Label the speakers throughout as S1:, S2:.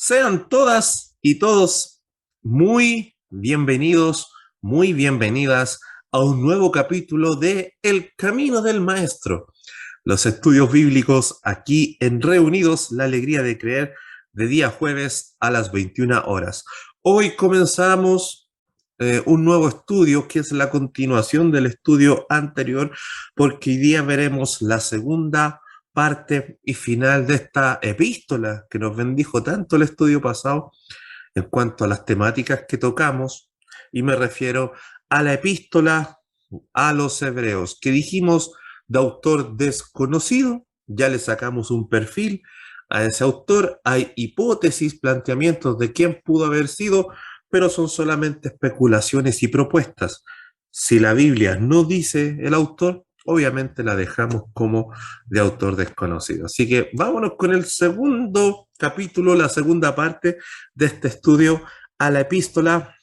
S1: Sean todas y todos muy bienvenidos, muy bienvenidas a un nuevo capítulo de El Camino del Maestro, los estudios bíblicos aquí en Reunidos, la alegría de creer, de día jueves a las 21 horas. Hoy comenzamos un nuevo estudio que es la continuación del estudio anterior, porque hoy día veremos la segunda parte y final de esta epístola que nos bendijo tanto el estudio pasado en cuanto a las temáticas que tocamos, y me refiero a la epístola a los hebreos, que dijimos de autor desconocido. Ya le sacamos un perfil a ese autor, hay hipótesis, planteamientos de quién pudo haber sido, pero son solamente especulaciones y propuestas. Si la Biblia no dice el autor, obviamente la dejamos como de autor desconocido. Así que vámonos con el segundo capítulo, la segunda parte de este estudio a la epístola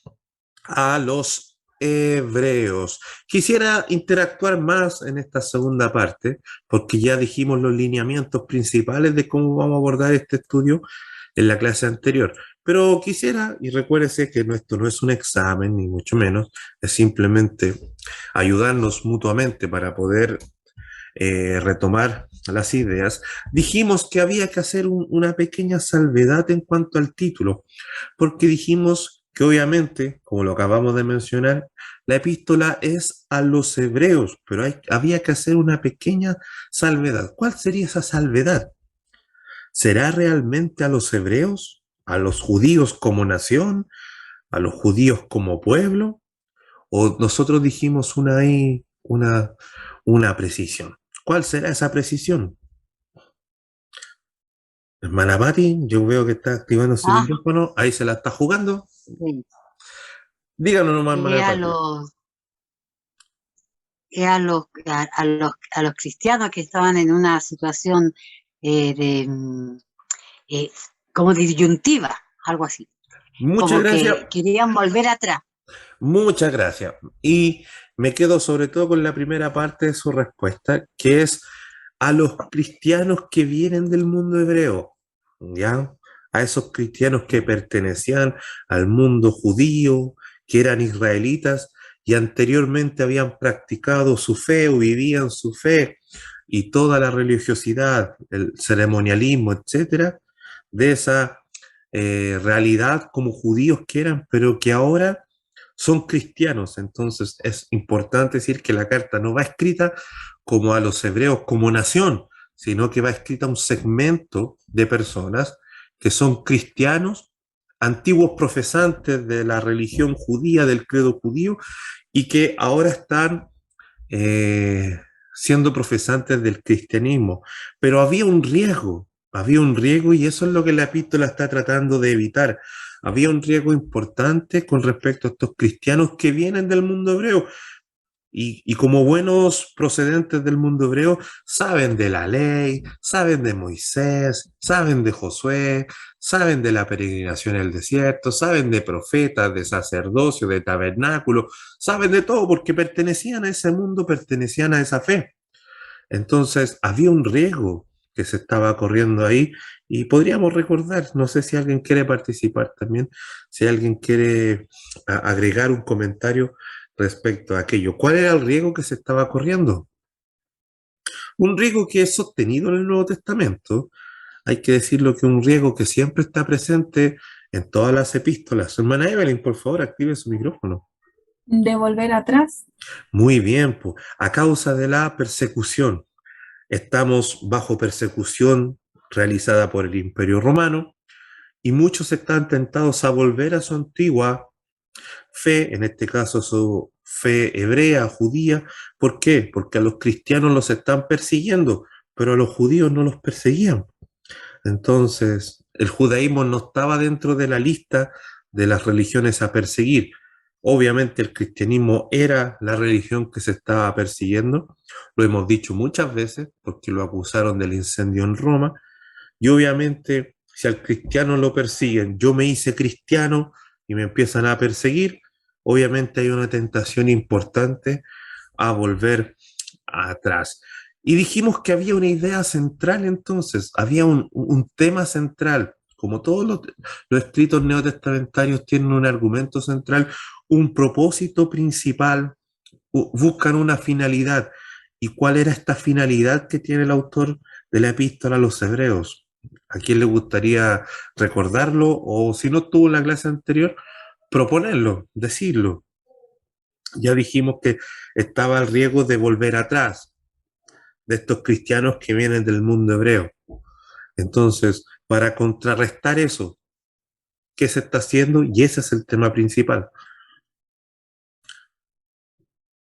S1: a los hebreos. Quisiera interactuar más en esta segunda parte, porque ya dijimos los lineamientos principales de cómo vamos a abordar este estudio en la clase anterior. Pero quisiera, y recuérdese que esto no es un examen, ni mucho menos, es simplemente ayudarnos mutuamente para poder retomar las ideas. Dijimos que había que hacer una pequeña salvedad en cuanto al título, porque dijimos que obviamente, como lo acabamos de mencionar, la epístola es a los hebreos, pero había que hacer una pequeña salvedad. ¿Cuál sería esa salvedad? ¿Será realmente a los hebreos, a los judíos como nación, a los judíos como pueblo? ¿O nosotros dijimos una precisión? ¿Cuál será esa precisión? Hermana Pati, yo veo que está activando su
S2: Ah,
S1: micrófono, ahí se la está jugando.
S2: sí.
S1: Díganos nomás,
S2: Es
S1: hermana
S2: a
S1: Pati.
S2: los, a los cristianos que estaban en una situación eh, de, mm, eh, como disyuntiva, algo así,
S1: Muchas
S2: como
S1: gracias,
S2: que querían volver atrás.
S1: muchas gracias. Y me quedo sobre todo con la primera parte de su respuesta, que es a los cristianos que vienen del mundo hebreo, ¿ya? A esos cristianos que pertenecían al mundo judío, que eran israelitas y anteriormente habían practicado su fe o vivían su fe y toda la religiosidad, el ceremonialismo, etcétera, de esa realidad como judíos que eran, pero que ahora son cristianos. Entonces es importante decir que la carta no va escrita como a los hebreos como nación, sino que va escrita a un segmento de personas que son cristianos, antiguos profesantes de la religión judía, del credo judío, y que ahora están siendo profesantes del cristianismo. Pero había un riesgo y eso es lo que la epístola está tratando de evitar. Había un riesgo importante con respecto a estos cristianos que vienen del mundo hebreo, y como buenos procedentes del mundo hebreo, saben de la ley, saben de Moisés, saben de Josué, saben de la peregrinación en el desierto, saben de profetas, de sacerdocio, de tabernáculo, saben de todo porque pertenecían a ese mundo, pertenecían a esa fe. Entonces había un riesgo que se estaba corriendo ahí, y podríamos recordar, no sé si alguien quiere participar también, si alguien quiere agregar un comentario respecto a aquello. ¿Cuál era el riesgo que se estaba corriendo? Un riesgo que es sostenido en el Nuevo Testamento. Hay que decirlo, que un riesgo que siempre está presente en todas las epístolas. Hermana Evelyn, por favor, active su micrófono.
S3: De volver atrás.
S1: Muy bien, pues, a causa de la persecución. Estamos bajo persecución realizada por el Imperio Romano, y muchos están tentados a volver a su antigua fe, en este caso su fe hebrea, judía. ¿Por qué? Porque a los cristianos los están persiguiendo, pero a los judíos no los perseguían. Entonces, el judaísmo no estaba dentro de la lista de las religiones a perseguir. Obviamente el cristianismo era la religión que se estaba persiguiendo, lo hemos dicho muchas veces, porque lo acusaron del incendio en Roma, y obviamente si al cristiano lo persiguen, yo me hice cristiano y me empiezan a perseguir, obviamente hay una tentación importante a volver atrás. Y dijimos que había una idea central entonces, había un tema central como todos los escritos neotestamentarios, tienen un argumento central, un propósito principal, buscan una finalidad. ¿Y cuál era esta finalidad que tiene el autor de la epístola a los hebreos? ¿A quién le gustaría recordarlo? O si no estuvo en la clase anterior, proponerlo, decirlo. Ya dijimos que estaba el riesgo de volver atrás, de estos cristianos que vienen del mundo hebreo. Entonces, para contrarrestar eso, ¿qué se está haciendo? Y ese es el tema principal.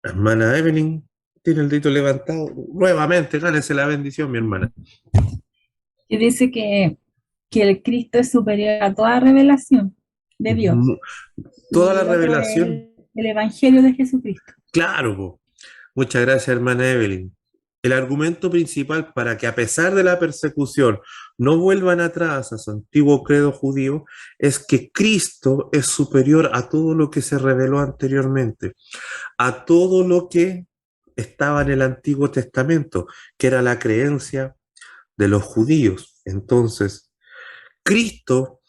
S1: Hermana Evelyn tiene el dedito levantado. Nuevamente, gánese la bendición, mi hermana.
S3: Que dice que el Cristo es superior a toda revelación de Dios.
S1: Toda
S3: Y
S1: la
S3: el otro es
S1: revelación.
S3: el Evangelio de Jesucristo.
S1: Claro, po. Muchas gracias, hermana Evelyn. El argumento principal para que a pesar de la persecución no vuelvan atrás a su antiguo credo judío es que Cristo es superior a todo lo que se reveló anteriormente, a todo lo que estaba en el Antiguo Testamento, que era la creencia de los judíos. Entonces, Cristo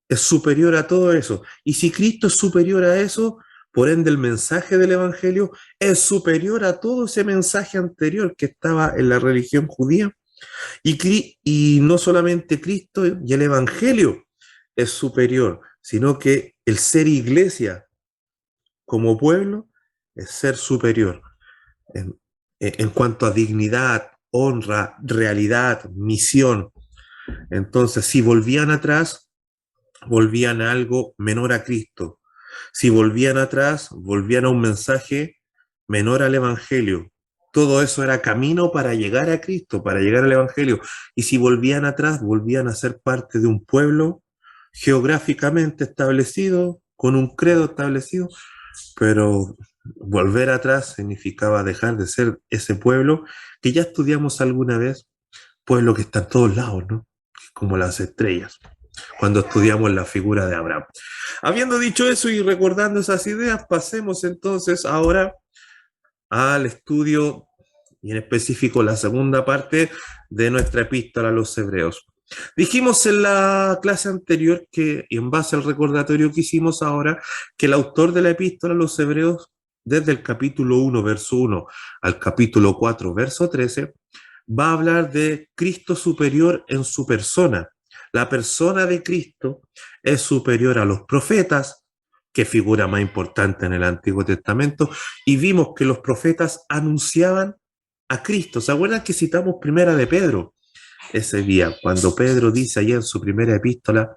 S1: es superior a todo eso. Y si Cristo es superior a eso, por ende el mensaje del Evangelio es superior a todo ese mensaje anterior que estaba en la religión judía. Y no solamente Cristo y el Evangelio es superior, sino que el ser iglesia como pueblo es ser superior en cuanto a dignidad, honra, realidad, misión. Entonces, si volvían atrás, volvían a algo menor a Cristo. Si volvían atrás, volvían a un mensaje menor al Evangelio. Todo eso era camino para llegar a Cristo, para llegar al Evangelio. Y si volvían atrás, volvían a ser parte de un pueblo geográficamente establecido, con un credo establecido, pero volver atrás significaba dejar de ser ese pueblo que ya estudiamos alguna vez, pueblo que está en todos lados, ¿no? Como las estrellas, cuando estudiamos la figura de Abraham. Habiendo dicho eso y recordando esas ideas, pasemos entonces ahora al estudio y en específico la segunda parte de nuestra epístola a los hebreos. Dijimos en la clase anterior que, y en base al recordatorio que hicimos ahora, que el autor de la epístola a los hebreos, desde el capítulo 1, verso 1 al capítulo 4, verso 13, va a hablar de Cristo superior en su persona. La persona de Cristo es superior a los profetas, que figura más importante en el Antiguo Testamento, y vimos que los profetas anunciaban a Cristo. ¿Se acuerdan que citamos primera de Pedro? Ese día, cuando Pedro dice allá en su primera epístola,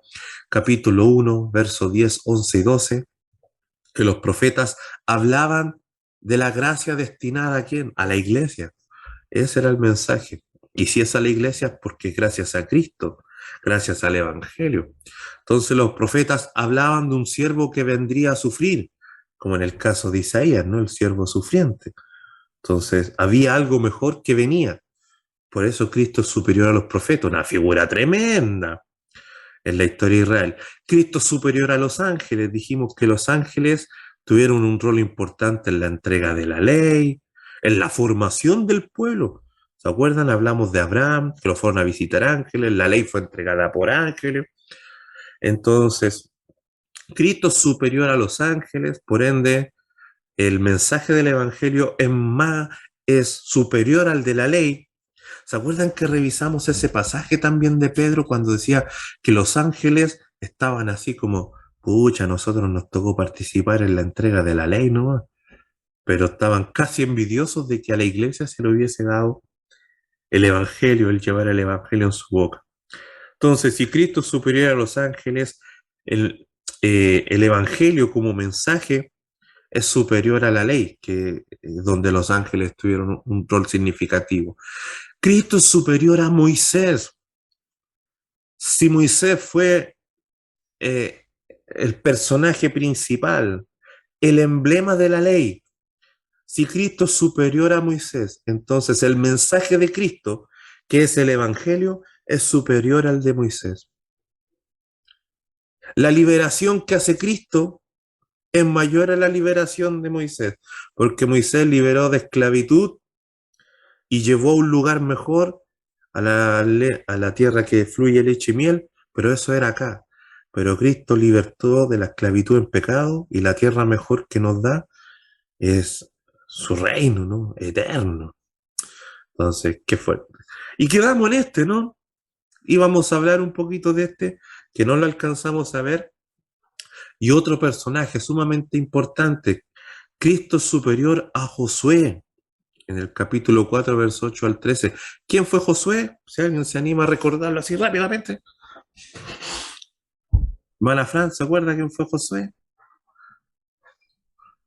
S1: capítulo 1, versos 10, 11 y 12, que los profetas hablaban de la gracia destinada a quién? A la iglesia. Ese era el mensaje. Y si es a la iglesia, es porque es gracias a Cristo, gracias al Evangelio. Entonces los profetas hablaban de un siervo que vendría a sufrir, como en el caso de Isaías, ¿no? El siervo sufriente. Entonces había algo mejor que venía. Por eso Cristo es superior a los profetas, una figura tremenda en la historia de Israel. Cristo es superior a los ángeles. Dijimos que los ángeles tuvieron un rol importante en la entrega de la ley, en la formación del pueblo. ¿Se acuerdan? Hablamos de Abraham, que lo fueron a visitar ángeles, la ley fue entregada por ángeles. Entonces, Cristo es superior a los ángeles, por ende, el mensaje del Evangelio es superior al de la ley. ¿Se acuerdan que revisamos ese pasaje también de Pedro cuando decía que los ángeles estaban así como, pucha, a nosotros nos tocó participar en la entrega de la ley, ¿no? Pero estaban casi envidiosos de que a la iglesia se le hubiese dado el evangelio, el llevar el evangelio en su boca. Entonces, si Cristo es superior a los ángeles, el evangelio como mensaje es superior a la ley, que donde los ángeles tuvieron un rol significativo. Cristo es superior a Moisés. Si Moisés fue el personaje principal, el emblema de la ley, si Cristo es superior a Moisés, entonces el mensaje de Cristo, que es el Evangelio, es superior al de Moisés. La liberación que hace Cristo es mayor a la liberación de Moisés, porque Moisés liberó de esclavitud y llevó a un lugar mejor, a la tierra que fluye leche y miel, pero eso era acá. Pero Cristo libertó de la esclavitud en pecado y la tierra mejor que nos da es su reino, ¿no? Eterno. Entonces, qué fuerte. Y quedamos en este, ¿no? Íbamos a hablar un poquito de este, que no lo alcanzamos a ver. Y otro personaje sumamente importante, Cristo es superior a Josué, en el capítulo 4, verso 8 al 13. ¿Quién fue Josué? Si alguien se anima a recordarlo así rápidamente. Mana Fran, ¿se acuerda quién fue Josué?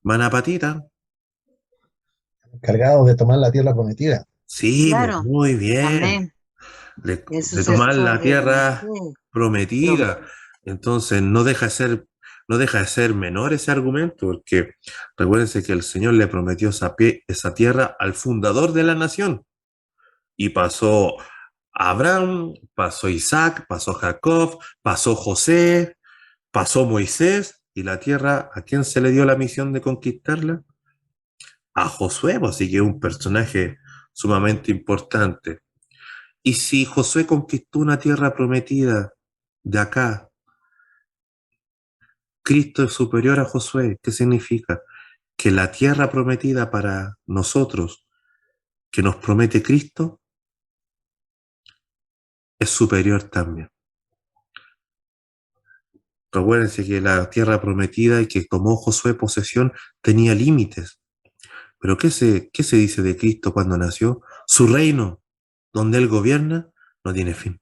S1: Mana Patita.
S4: Encargado de tomar la tierra prometida.
S1: Sí,
S2: Claro,
S1: muy bien.
S2: amén.
S1: De,
S2: El
S1: de tomar
S2: sucesor
S1: la
S2: de
S1: tierra
S2: Moisés.
S1: prometida. Entonces no deja de ser menor ese argumento, porque recuérdense que el Señor le prometió esa tierra al fundador de la nación. Y pasó Abraham, pasó Isaac, pasó Jacob, pasó José, pasó Moisés, y la tierra, ¿a quién se le dio la misión de conquistarla? A Josué, pues, así que es un personaje sumamente importante. Y si Josué conquistó una tierra prometida de acá, Cristo es superior a Josué, ¿qué significa? Que la tierra prometida para nosotros, que nos promete Cristo, es superior también. Recuérdense que la tierra prometida y que tomó Josué posesión tenía límites. Pero qué se dice de Cristo cuando nació? Su reino, donde Él gobierna, no tiene fin.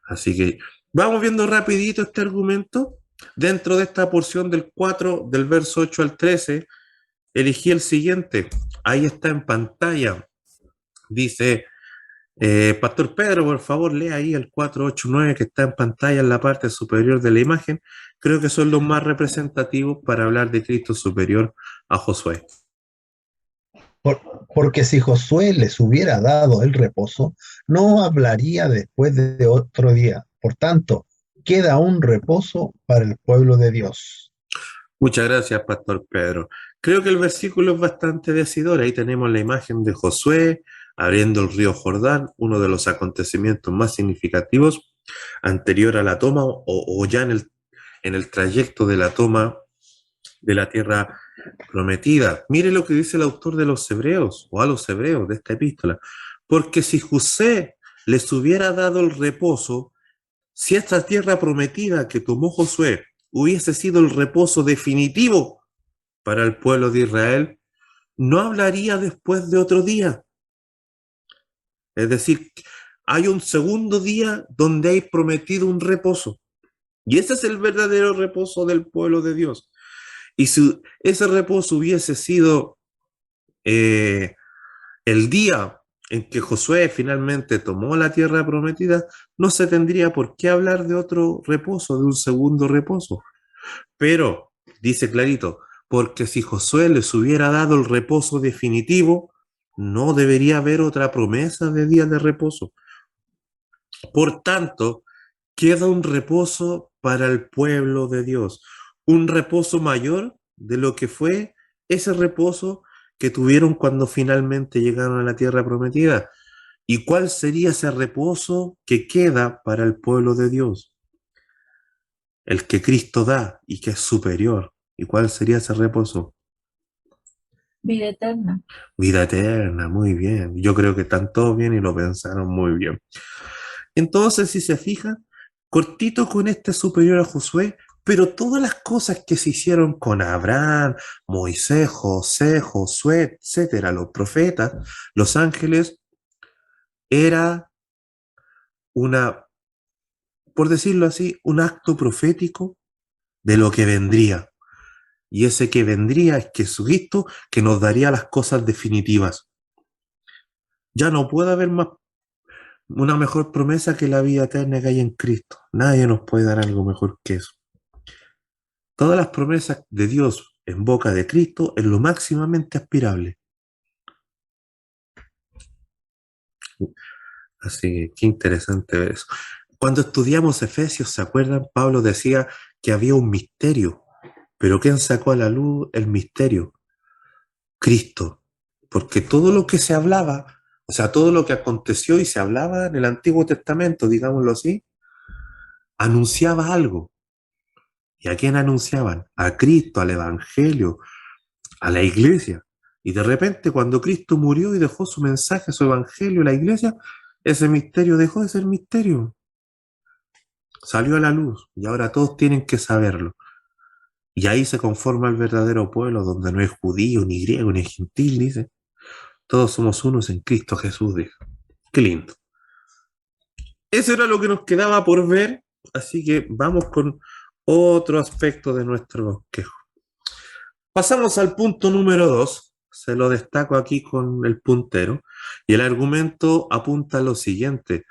S1: Así que vamos viendo rapidito este argumento. Dentro de esta porción del 4, del verso 8 al 13, elegí el siguiente. Ahí está en pantalla. Dice, Pastor Pedro, por favor, lea ahí el 489 que está en pantalla en la parte superior de la imagen. Creo que son los más representativos para hablar de Cristo superior a Josué.
S4: Porque si Josué les hubiera dado el reposo, no hablaría después de otro día. Por tanto, queda un reposo para el pueblo de Dios.
S1: Muchas gracias, Pastor Pedro. Creo que el versículo es bastante decidor. Ahí tenemos la imagen de Josué abriendo el río Jordán, uno de los acontecimientos más significativos anterior a la toma o ya en el trayecto de la toma de la tierra prometida. Mire lo que dice el autor de los Hebreos, o a los Hebreos de esta epístola. Porque si José les hubiera dado el reposo, si esta tierra prometida que tomó Josué hubiese sido el reposo definitivo para el pueblo de Israel, no hablaría después de otro día. Es decir, hay un segundo día donde hay prometido un reposo. Y ese es el verdadero reposo del pueblo de Dios. Y si ese reposo hubiese sido el día en que Josué finalmente tomó la tierra prometida, no se tendría por qué hablar de otro reposo, de un segundo reposo. Pero, dice clarito, porque si Josué les hubiera dado el reposo definitivo, no debería haber otra promesa de día de reposo. Por tanto, queda un reposo para el pueblo de Dios, un reposo mayor de lo que fue ese reposo que tuvieron cuando finalmente llegaron a la tierra prometida. ¿Y cuál sería ese reposo que queda para el pueblo de Dios? El que Cristo da y que es superior. ¿Y cuál sería ese reposo?
S3: Vida eterna.
S1: Vida eterna, muy bien. Yo creo que están todos bien y lo pensaron muy bien. Entonces, si se fijan, cortito con este superior a Josué, pero todas las cosas que se hicieron con Abraham, Moisés, José, Josué, etcétera, los profetas, los ángeles, era una, por decirlo así, un acto profético de lo que vendría. Y ese que vendría es Jesucristo, que nos daría las cosas definitivas. Ya no puede haber más una mejor promesa que la vida eterna que hay en Cristo. Nadie nos puede dar algo mejor que eso. Todas las promesas de Dios en boca de Cristo es lo máximamente aspirable. Así que qué interesante ver eso. Cuando estudiamos Efesios, ¿se acuerdan? Pablo decía que había un misterio. Pero ¿quién sacó a la luz el misterio? Cristo. Porque todo lo que se hablaba, o sea, todo lo que aconteció y se hablaba en el Antiguo Testamento, digámoslo así, anunciaba algo. ¿Y a quién anunciaban? A Cristo, al Evangelio, a la iglesia. Y de repente, cuando Cristo murió y dejó su mensaje, su Evangelio a la iglesia, ese misterio dejó de ser misterio. Salió a la luz y ahora todos tienen que saberlo. Y ahí se conforma el verdadero pueblo, donde no es judío, ni griego, ni gentil, dice. Todos somos unos en Cristo Jesús, dijo. Qué lindo. Eso era lo que nos quedaba por ver, así que vamos con otro aspecto de nuestro bosquejo. Pasamos al punto número 2, se lo destaco aquí con el puntero, y el argumento apunta a lo siguiente: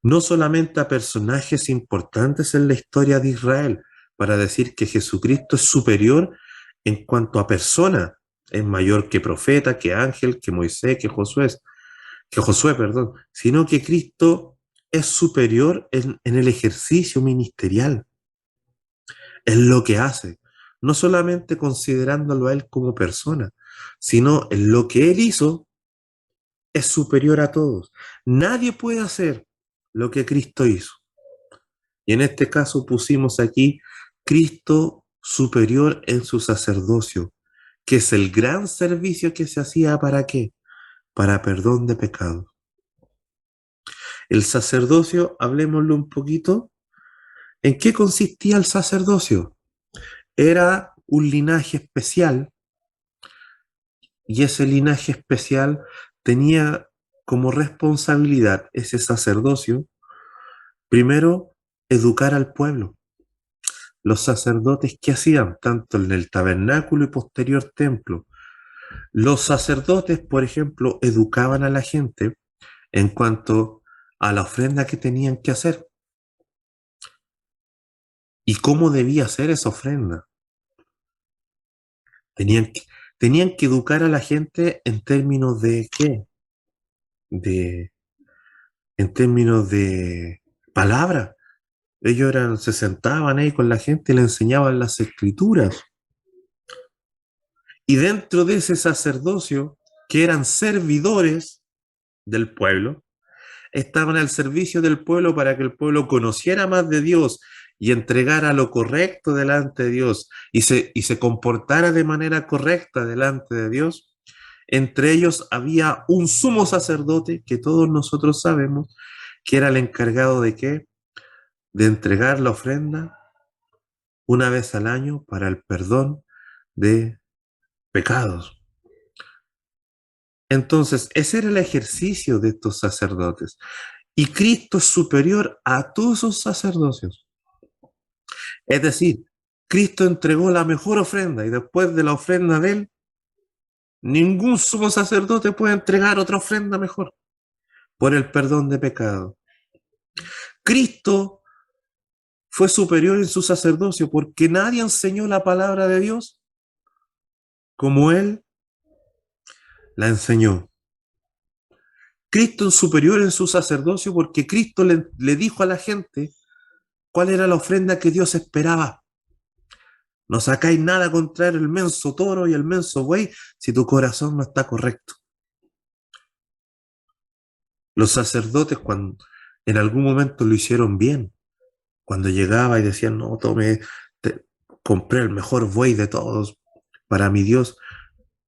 S1: no solamente a personajes importantes en la historia de Israel, para decir que Jesucristo es superior en cuanto a persona, es mayor que profeta, que ángel, que Moisés, que Josué, perdón, sino que Cristo es superior en el ejercicio ministerial, en lo que hace, no solamente considerándolo a él como persona, sino en lo que él hizo es superior a todos. Nadie puede hacer lo que Cristo hizo. Y en este caso pusimos aquí Cristo superior en su sacerdocio, que es el gran servicio que se hacía ¿para qué? Para perdón de pecados. El sacerdocio, hablemoslo un poquito. ¿En qué consistía el sacerdocio? Era un linaje especial, y ese linaje especial tenía como responsabilidad ese sacerdocio, primero, educar al pueblo. Los sacerdotes, ¿qué hacían? Tanto en el tabernáculo y posterior templo. Los sacerdotes, por ejemplo, educaban a la gente en cuanto a la ofrenda que tenían que hacer y cómo debía ser esa ofrenda. Tenían que, tenían que educar a la gente en términos de ¿qué? En términos de palabra. Ellos se sentaban ahí con la gente y le enseñaban las escrituras. Y dentro de ese sacerdocio, que eran servidores del pueblo, estaban al servicio del pueblo para que el pueblo conociera más de Dios y entregara lo correcto delante de Dios y se comportara de manera correcta delante de Dios. Entre ellos había un sumo sacerdote que todos nosotros sabemos que era el encargado de ¿qué? De entregar la ofrenda una vez al año para el perdón de pecados. Entonces, ese era el ejercicio de estos sacerdotes. Y Cristo es superior a todos esos sacerdocios. Es decir, Cristo entregó la mejor ofrenda y después de la ofrenda de él, ningún sumo sacerdote puede entregar otra ofrenda mejor por el perdón de pecado. Cristo fue superior en su sacerdocio porque nadie enseñó la palabra de Dios como él la enseñó. Cristo es superior en su sacerdocio porque Cristo le dijo a la gente cuál era la ofrenda que Dios esperaba. No sacáis nada contra el menso toro y el menso buey si tu corazón no está correcto. Los sacerdotes en algún momento lo hicieron bien. Cuando llegaba y decían, no, compré el mejor buey de todos para mi Dios.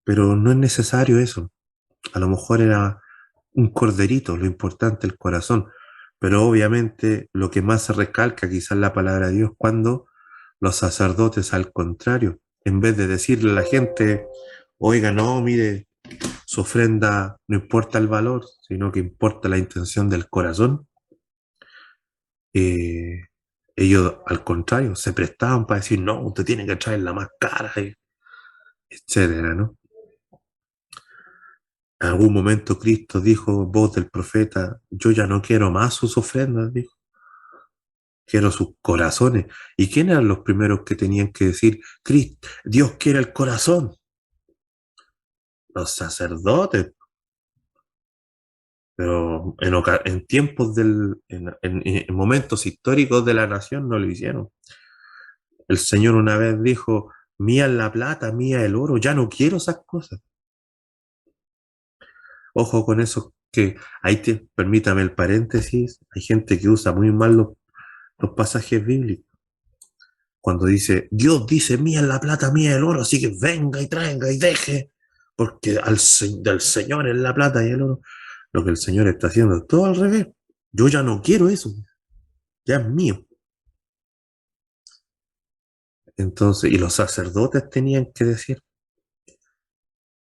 S1: Pero no es necesario eso. A lo mejor era un corderito, lo importante el corazón. Pero obviamente lo que más se recalca quizás la palabra de Dios cuando los sacerdotes, al contrario, en vez de decirle a la gente, oiga, no, mire, su ofrenda no importa el valor, sino que importa la intención del corazón, eh, ellos al contrario se prestaban para decir, no, usted tiene que traer la más cara, etcétera, ¿no? En algún momento Cristo dijo, voz del profeta, yo ya no quiero más sus ofrendas, dijo, quiero sus corazones. ¿Y quiénes eran los primeros que tenían que decir, Cristo, Dios quiere el corazón? Los sacerdotes. Pero en tiempos en momentos históricos de la nación no lo hicieron. El Señor una vez dijo, mía es la plata, mía el oro, ya no quiero esas cosas. Ojo con eso, que permítame el paréntesis, hay gente que usa muy mal los pasajes bíblicos. Cuando dice, Dios dice, mía es la plata, mía es el oro, así que venga y traiga y deje, porque del Señor es la plata y el oro. Lo que el Señor está haciendo es todo al revés. Yo ya no quiero eso, ya es mío. Entonces, y los sacerdotes tenían que decir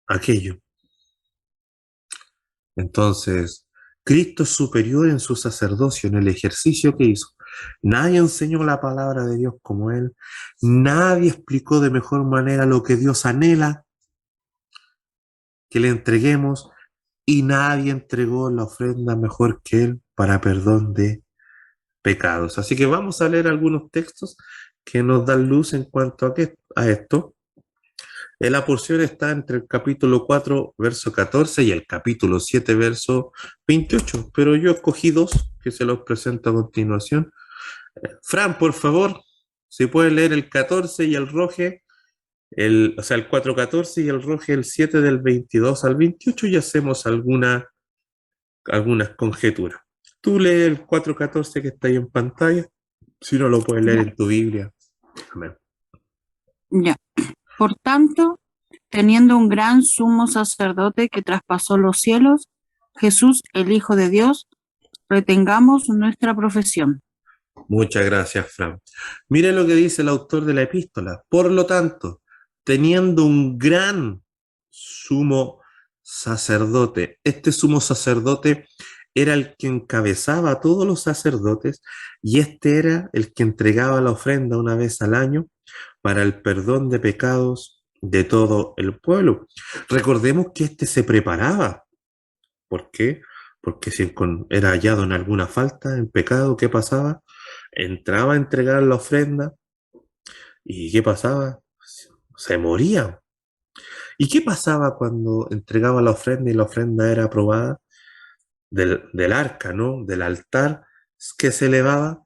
S1: aquello. Entonces, Cristo es superior en su sacerdocio, en el ejercicio que hizo. Nadie enseñó la palabra de Dios como Él. Nadie explicó de mejor manera lo que Dios anhela que le entreguemos, y nadie entregó la ofrenda mejor que Él para perdón de pecados. Así que vamos a leer algunos textos que nos dan luz en cuanto a esto. La porción está entre el capítulo 4, verso 14 y el capítulo 7, verso 28, pero yo escogí dos que se los presento a continuación. Fran, por favor, si puede leer el 14 y el roje, o sea, el 4:14 y el roje el 7 del 22 al 28 y hacemos algunas conjeturas. Tú lee el 4:14 que está ahí en pantalla, si no lo puedes leer
S5: Ya,
S1: en tu Biblia. Amén.
S5: ya. Por tanto, teniendo un gran sumo sacerdote que traspasó los cielos, Jesús, el Hijo de Dios, retengamos nuestra profesión.
S1: Muchas gracias, Fran. Mire lo que dice el autor de la epístola. Por lo tanto, teniendo un gran sumo sacerdote, este sumo sacerdote era el que encabezaba a todos los sacerdotes y este era el que entregaba la ofrenda una vez al año para el perdón de pecados de todo el pueblo. Recordemos que este se preparaba. ¿Por qué? Porque si era hallado en alguna falta, en pecado, ¿qué pasaba? Entraba a entregar la ofrenda y ¿qué pasaba? Se moría. ¿Y qué pasaba cuando entregaba la ofrenda y la ofrenda era aprobada? Del arca, ¿no? Del altar que se elevaba.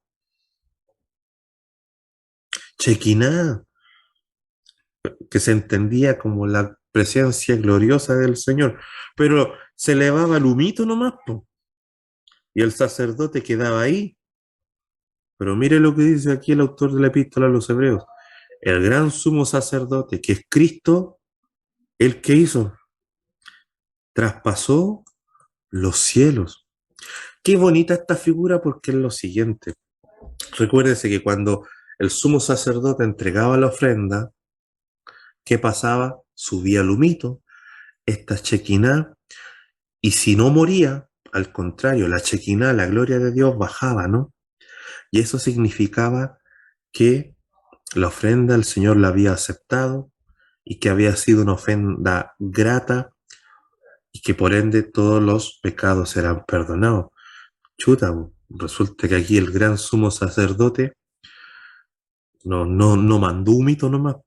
S1: Chequiná, que se entendía como la presencia gloriosa del Señor. Pero se elevaba el humito nomás, po, y el sacerdote quedaba ahí. Pero mire lo que dice aquí el autor de la epístola a los hebreos. El gran sumo sacerdote, que es Cristo, el que hizo, traspasó los cielos. Qué bonita esta figura porque es lo siguiente. Recuérdese que cuando el sumo sacerdote entregaba la ofrenda, ¿qué pasaba? Subía el humito, esta chequiná, y si no moría, al contrario, la chequiná, la gloria de Dios, bajaba, ¿no? Y eso significaba que la ofrenda el Señor la había aceptado y que había sido una ofrenda grata y que por ende todos los pecados eran perdonados. Chuta, resulta que aquí el gran sumo sacerdote no mandó un mito nomás.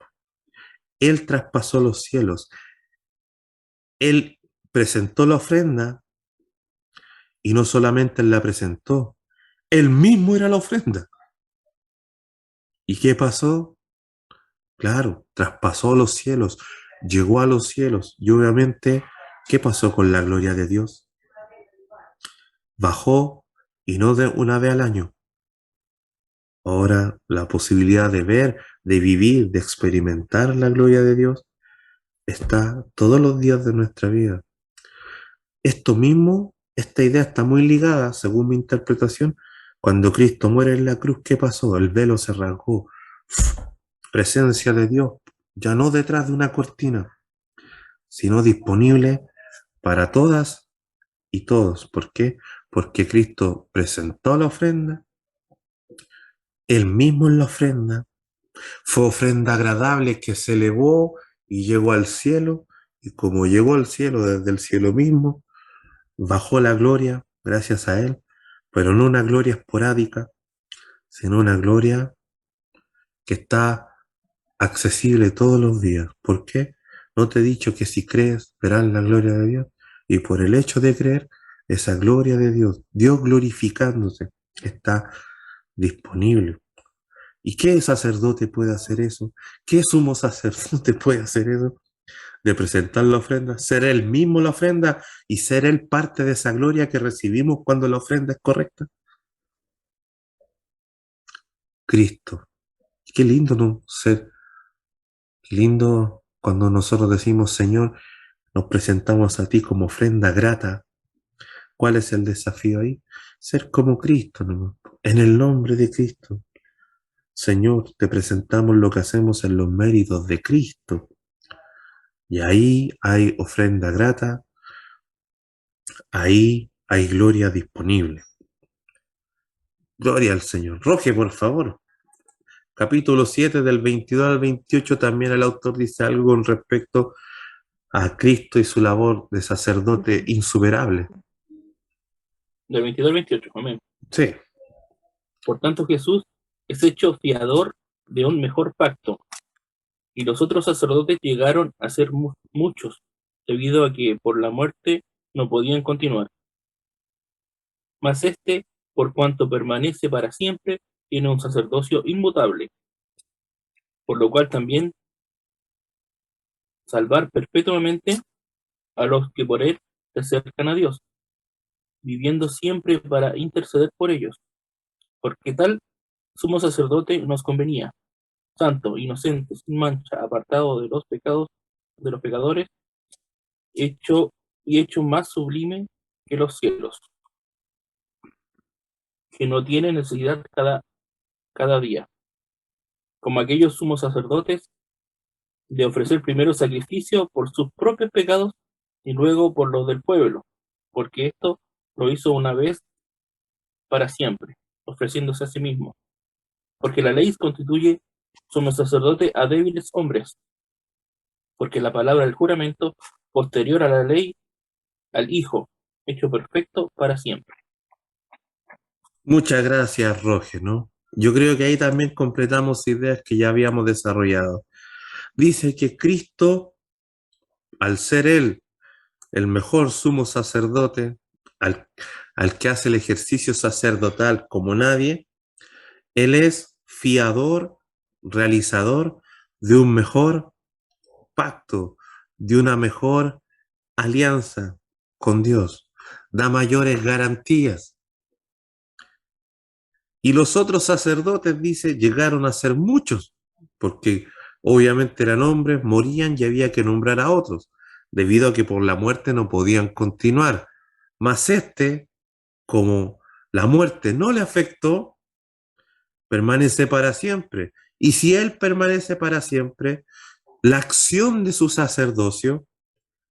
S1: Él traspasó los cielos. Él presentó la ofrenda y no solamente él la presentó, él mismo era la ofrenda. ¿Y qué pasó? Claro, traspasó los cielos, llegó a los cielos y obviamente, ¿qué pasó con la gloria de Dios? Bajó y no de una vez al año. Ahora la posibilidad de ver, de vivir, de experimentar la gloria de Dios está todos los días de nuestra vida. Esto mismo, esta idea está muy ligada, según mi interpretación, cuando Cristo muere en la cruz, ¿qué pasó? El velo se rasgó. Presencia de Dios, ya no detrás de una cortina, sino disponible para todas y todos. ¿Por qué? Porque Cristo presentó la ofrenda, Él mismo en la ofrenda, fue ofrenda agradable que se elevó y llegó al cielo, y como llegó al cielo desde el cielo mismo, bajó la gloria gracias a Él, pero no una gloria esporádica, sino una gloria que está accesible todos los días. ¿Por qué? ¿No te he dicho que si crees verás la gloria de Dios? Y por el hecho de creer, esa gloria de Dios, Dios glorificándose, está disponible. ¿Y qué sacerdote puede hacer eso? ¿Qué sumo sacerdote puede hacer eso? De presentar la ofrenda, ser él mismo la ofrenda y ser él parte de esa gloria que recibimos cuando la ofrenda es correcta. Cristo. Qué lindo, ¿no? Qué lindo cuando nosotros decimos, Señor, nos presentamos a ti como ofrenda grata. ¿Cuál es el desafío ahí? Ser como Cristo, ¿no? En el nombre de Cristo. Señor, te presentamos lo que hacemos en los méritos de Cristo. Y ahí hay ofrenda grata, ahí hay gloria disponible. Gloria al Señor. Roge, por favor. Capítulo 7 del 22 al 28 también el autor dice algo con respecto a Cristo y su labor de sacerdote insuperable.
S6: Del 22 al 28, amén.
S1: Sí.
S6: Por tanto, Jesús es hecho fiador de un mejor pacto, y los otros sacerdotes llegaron a ser muchos, debido a que por la muerte no podían continuar. Mas este, por cuanto permanece para siempre, tiene un sacerdocio inmutable, por lo cual también salvar perpetuamente a los que por él se acercan a Dios, viviendo siempre para interceder por ellos, porque tal sumo sacerdote nos convenía, santo, inocente, sin mancha, apartado de los pecados de los pecadores, hecho más sublime que los cielos, que no tiene necesidad cada día, como aquellos sumos sacerdotes, de ofrecer primero sacrificio por sus propios pecados y luego por los del pueblo, porque esto lo hizo una vez para siempre, ofreciéndose a sí mismo, porque la ley constituye sumo sacerdote a débiles hombres, porque la palabra del juramento posterior a la ley, al Hijo, hecho perfecto para siempre.
S1: Muchas gracias, Roge, ¿no? Yo creo que ahí también completamos ideas que ya habíamos desarrollado. Dice que Cristo, al ser Él el mejor sumo sacerdote, al que hace el ejercicio sacerdotal como nadie, Él es fiador, realizador de un mejor pacto, de una mejor alianza con Dios, da mayores garantías. Y los otros sacerdotes, dice, llegaron a ser muchos, porque obviamente eran hombres, morían y había que nombrar a otros, debido a que por la muerte no podían continuar. Mas este, como la muerte no le afectó, permanece para siempre. Y si él permanece para siempre, la acción de su sacerdocio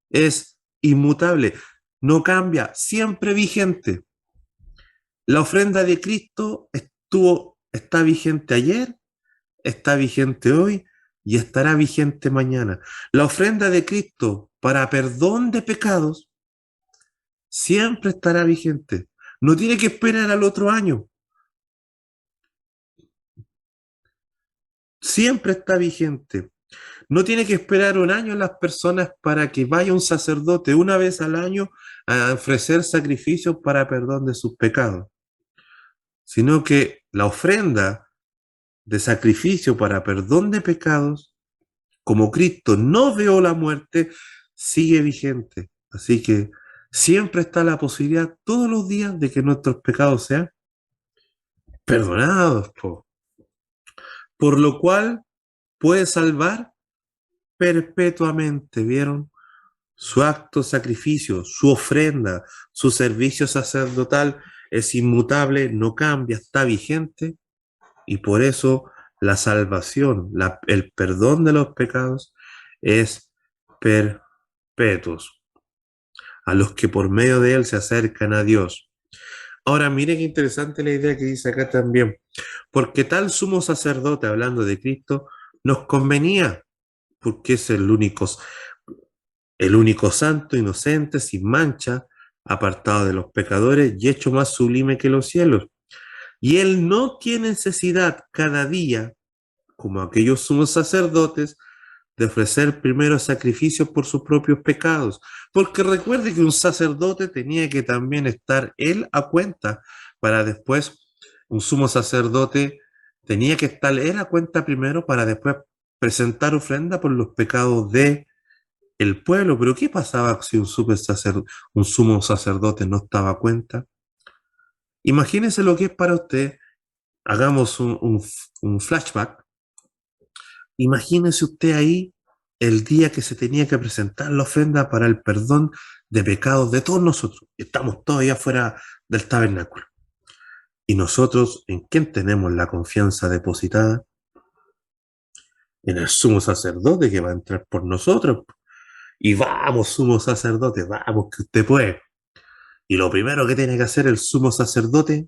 S1: es inmutable, no cambia, siempre vigente. La ofrenda de Cristo está vigente ayer, está vigente hoy y estará vigente mañana. La ofrenda de Cristo para perdón de pecados siempre estará vigente. No tiene que esperar al otro año. Siempre está vigente. No tiene que esperar un año las personas para que vaya un sacerdote una vez al año a ofrecer sacrificios para perdón de sus pecados, sino que la ofrenda de sacrificio para perdón de pecados, como Cristo no vio la muerte, sigue vigente. Así que siempre está la posibilidad todos los días de que nuestros pecados sean perdonados, por lo cual puede salvar perpetuamente, ¿vieron? Su acto sacrificio, su ofrenda, su servicio sacerdotal es inmutable, no cambia, está vigente, y por eso la salvación, el perdón de los pecados es perpetuo a los que por medio de él se acercan a Dios. Ahora, mire qué interesante la idea que dice acá también, porque tal sumo sacerdote, hablando de Cristo, nos convenía, porque es el único santo, inocente, sin mancha, apartado de los pecadores y hecho más sublime que los cielos. Y él no tiene necesidad cada día, como aquellos sumos sacerdotes, de ofrecer primero sacrificios por sus propios pecados. Porque recuerde que un sacerdote tenía que también estar él a cuenta para después, un sumo sacerdote tenía que estar él a cuenta primero para después presentar ofrenda por los pecados de el pueblo. Pero ¿qué pasaba si un sumo sacerdote no estaba a cuenta? Imagínese lo que es para usted hagamos un flashback. Imagínese usted ahí el día que se tenía que presentar la ofrenda para el perdón de pecados de todos nosotros. Estamos todavía fuera del tabernáculo. Y nosotros, ¿en quién tenemos la confianza depositada? En el sumo sacerdote que va a entrar por nosotros. Y vamos, sumo sacerdote, vamos, que usted puede. Y lo primero que tiene que hacer el sumo sacerdote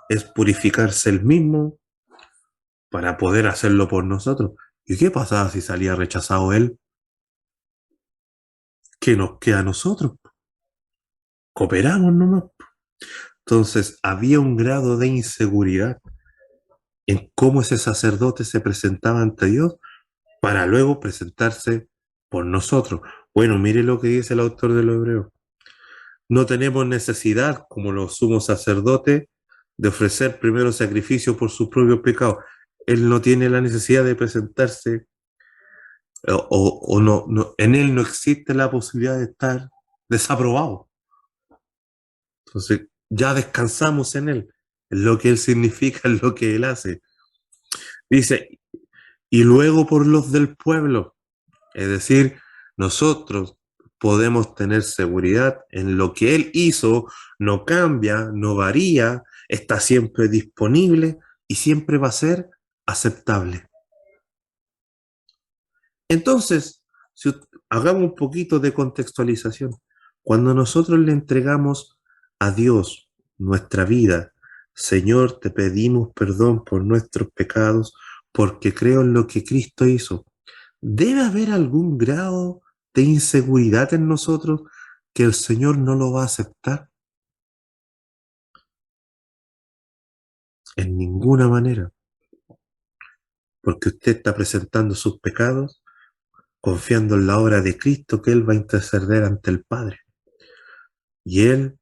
S1: es purificarse él mismo para poder hacerlo por nosotros. ¿Y qué pasaba si salía rechazado él? ¿Qué nos queda a nosotros? Cooperamos nomás. Entonces había un grado de inseguridad en cómo ese sacerdote se presentaba ante Dios para luego presentarse por nosotros. Bueno, mire lo que dice el autor de los Hebreos. No tenemos necesidad, como los sumos sacerdotes, de ofrecer primero sacrificio por sus propios pecados. Él no tiene la necesidad de presentarse, o no, en él no existe la posibilidad de estar desaprobado. Entonces, ya descansamos en él, en lo que él significa, en lo que él hace. Dice, y luego por los del pueblo. Es decir, nosotros podemos tener seguridad en lo que él hizo, no cambia, no varía, está siempre disponible y siempre va a ser aceptable. Entonces, si hagamos un poquito de contextualización. Cuando nosotros le entregamos a Dios nuestra vida, Señor, te pedimos perdón por nuestros pecados, porque creo en lo que Cristo hizo. ¿Debe haber algún grado de inseguridad en nosotros que el Señor no lo va a aceptar? En ninguna manera. Porque usted está presentando sus pecados confiando en la obra de Cristo, que Él va a interceder ante el Padre. Y Él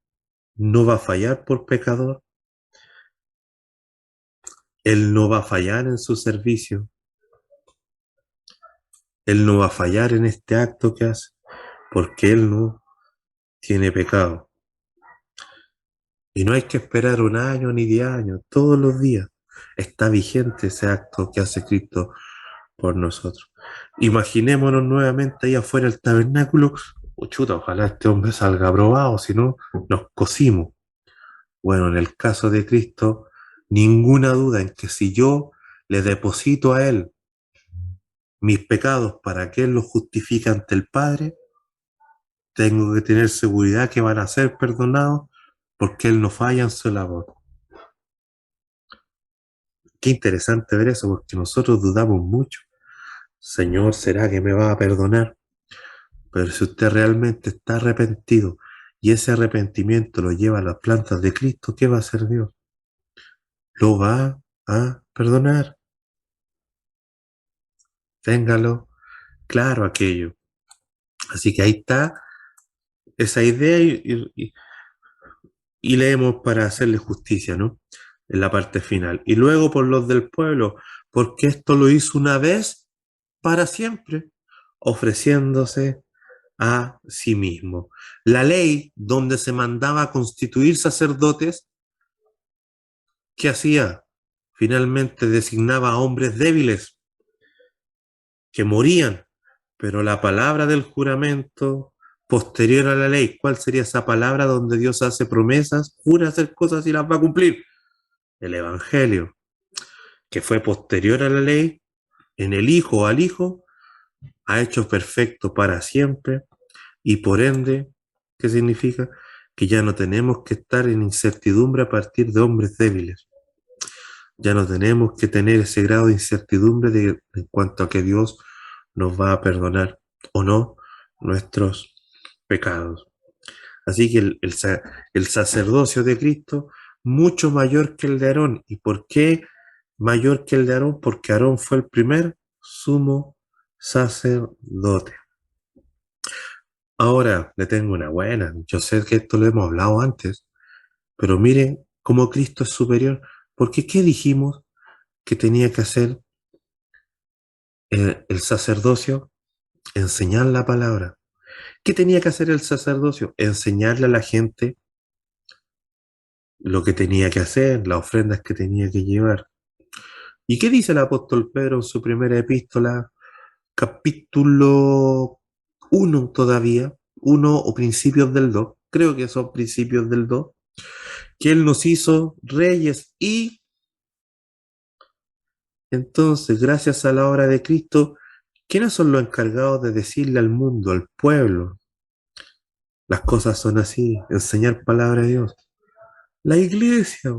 S1: no va a fallar por pecador. Él no va a fallar en su servicio. Él no va a fallar en este acto que hace, porque Él no tiene pecado. Y no hay que esperar 1 año ni 10 años, todos los días está vigente ese acto que hace Cristo por nosotros. Imaginémonos nuevamente ahí afuera del tabernáculo. Oh, chuta, ojalá este hombre salga aprobado, si no, nos cosimos. Bueno, en el caso de Cristo, ninguna duda en que si yo le deposito a Él mis pecados para que Él los justifique ante el Padre, tengo que tener seguridad que van a ser perdonados porque Él no falla en su labor. Qué interesante ver eso, porque nosotros dudamos mucho. Señor, ¿será que me va a perdonar? Pero si usted realmente está arrepentido y ese arrepentimiento lo lleva a las plantas de Cristo, ¿qué va a hacer Dios? Lo va a perdonar. Téngalo claro aquello. Así que ahí está esa idea y leemos para hacerle justicia, ¿no? En la parte final. Y luego por los del pueblo, porque esto lo hizo una vez para siempre, ofreciéndose a sí mismo. La ley donde se mandaba a constituir sacerdotes, ¿qué hacía? Finalmente designaba a hombres débiles que morían, pero la palabra del juramento posterior a la ley, ¿cuál sería esa palabra donde Dios hace promesas, jura hacer cosas y las va a cumplir? El Evangelio, que fue posterior a la ley, en el Hijo al Hijo, ha hecho perfecto para siempre y por ende, ¿qué significa? Que ya no tenemos que estar en incertidumbre a partir de hombres débiles. Ya no tenemos que tener ese grado de incertidumbre en cuanto a que Dios nos va a perdonar o no nuestros pecados. Así que el sacerdocio de Cristo, mucho mayor que el de Aarón. ¿Y por qué mayor que el de Aarón? Porque Aarón fue el primer sumo sacerdote. Ahora le tengo una buena. Yo sé que esto lo hemos hablado antes, pero miren cómo Cristo es superior. Porque ¿qué dijimos que tenía que hacer el sacerdocio? Enseñar la palabra. ¿Qué tenía que hacer el sacerdocio? Enseñarle a la gente lo que tenía que hacer, las ofrendas que tenía que llevar. ¿Y qué dice el apóstol Pedro en su primera epístola? Capítulo 1 todavía, 1 o principios del 2, creo que son principios del 2, que Él nos hizo reyes y entonces, gracias a la obra de Cristo, ¿quiénes son los encargados de decirle al mundo, al pueblo? Las cosas son así, enseñar palabra de Dios. La iglesia.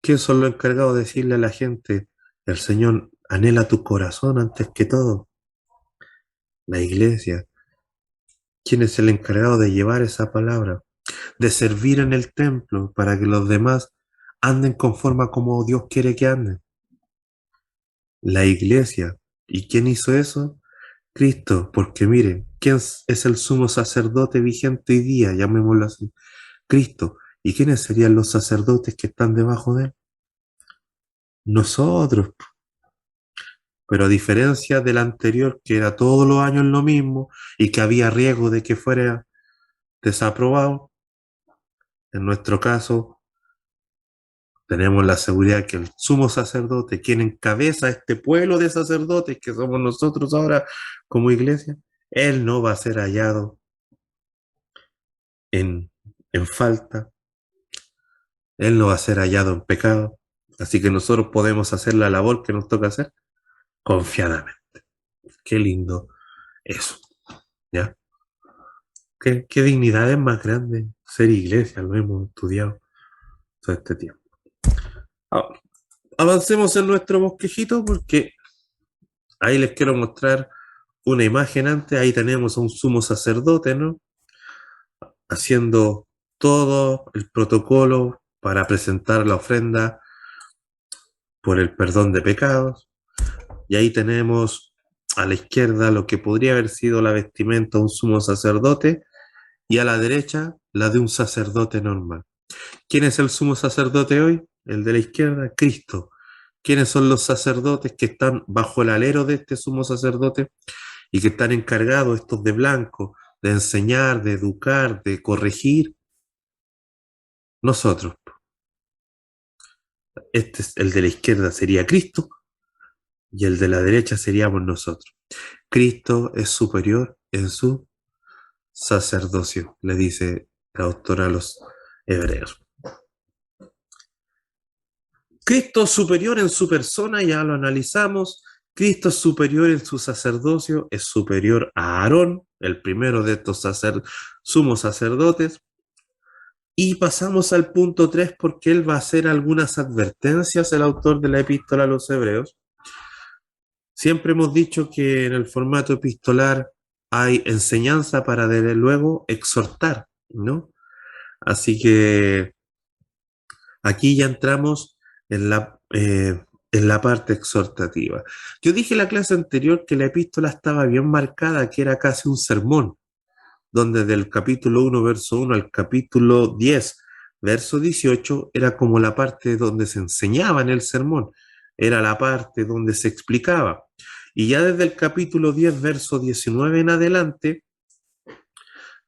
S1: ¿Quiénes son los encargados de decirle a la gente, el Señor anhela tu corazón antes que todo? La iglesia. ¿Quién es el encargado de llevar esa palabra? De servir en el templo para que los demás anden conforme a como Dios quiere que anden. La iglesia. ¿Y quién hizo eso? Cristo, porque miren, ¿quién es el sumo sacerdote vigente hoy día? Llamémoslo así. Cristo. ¿Y quiénes serían los sacerdotes que están debajo de él? Nosotros. Pero a diferencia del anterior, que era todos los años lo mismo y que había riesgo de que fuera desaprobado, en nuestro caso tenemos la seguridad que el sumo sacerdote, quien encabeza este pueblo de sacerdotes que somos nosotros ahora como iglesia, él no va a ser hallado en, en falta, él no va a ser hallado en pecado, así que nosotros podemos hacer la labor que nos toca hacer confiadamente. Qué lindo eso, ¿ya? ¿Qué dignidad es más grande ser iglesia? Lo hemos estudiado todo este tiempo. Ahora, avancemos en nuestro bosquejito porque ahí les quiero mostrar una imagen antes. Ahí tenemos a un sumo sacerdote, ¿no? Haciendo todo el protocolo para presentar la ofrenda por el perdón de pecados. Y ahí tenemos a la izquierda lo que podría haber sido la vestimenta de un sumo sacerdote y a la derecha la de un sacerdote normal. ¿Quién es el sumo sacerdote hoy? El de la izquierda, Cristo. ¿Quiénes son los sacerdotes que están bajo el alero de este sumo sacerdote y que están encargados, estos de blanco, de enseñar, de educar, de corregir? Nosotros. Este es el de la izquierda sería Cristo y el de la derecha seríamos nosotros. Cristo es superior en su sacerdocio, le dice la autora a los hebreos. Cristo es superior en su persona, ya lo analizamos. Cristo es superior en su sacerdocio, es superior a Aarón, el primero de estos sumos sacerdotes. Y pasamos al punto 3 porque él va a hacer algunas advertencias, el autor de la epístola a los hebreos. Siempre hemos dicho que en el formato epistolar hay enseñanza para desde luego exhortar, ¿no? Así que aquí ya entramos en la parte exhortativa. Yo dije en la clase anterior que la epístola estaba bien marcada, que era casi un sermón, donde del capítulo 1, verso 1 al capítulo 10, verso 18, era como la parte donde se enseñaba en el sermón, era la parte donde se explicaba. Y ya desde el capítulo 10, verso 19 en adelante,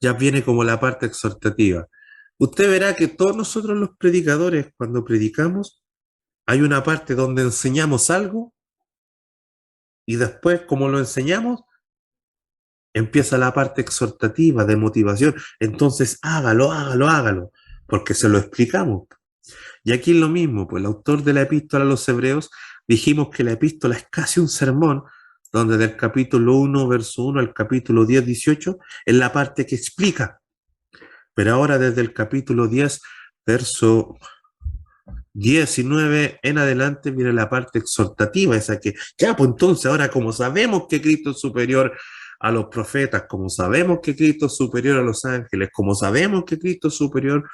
S1: ya viene como la parte exhortativa. Usted verá que todos nosotros los predicadores, cuando predicamos, hay una parte donde enseñamos algo y después, como lo enseñamos, empieza la parte exhortativa de motivación. Entonces, hágalo, hágalo, hágalo, porque se lo explicamos. Y aquí es lo mismo, pues el autor de la epístola a los hebreos, dijimos que la epístola es casi un sermón, donde del capítulo 1, verso 1 al capítulo 10, 18, es la parte que explica. Pero ahora desde el capítulo 10, verso 19 en adelante viene la parte exhortativa, esa que, ya, pues entonces ahora como sabemos que Cristo es superior a los profetas, como sabemos que Cristo es superior a los ángeles, como sabemos que Cristo es superior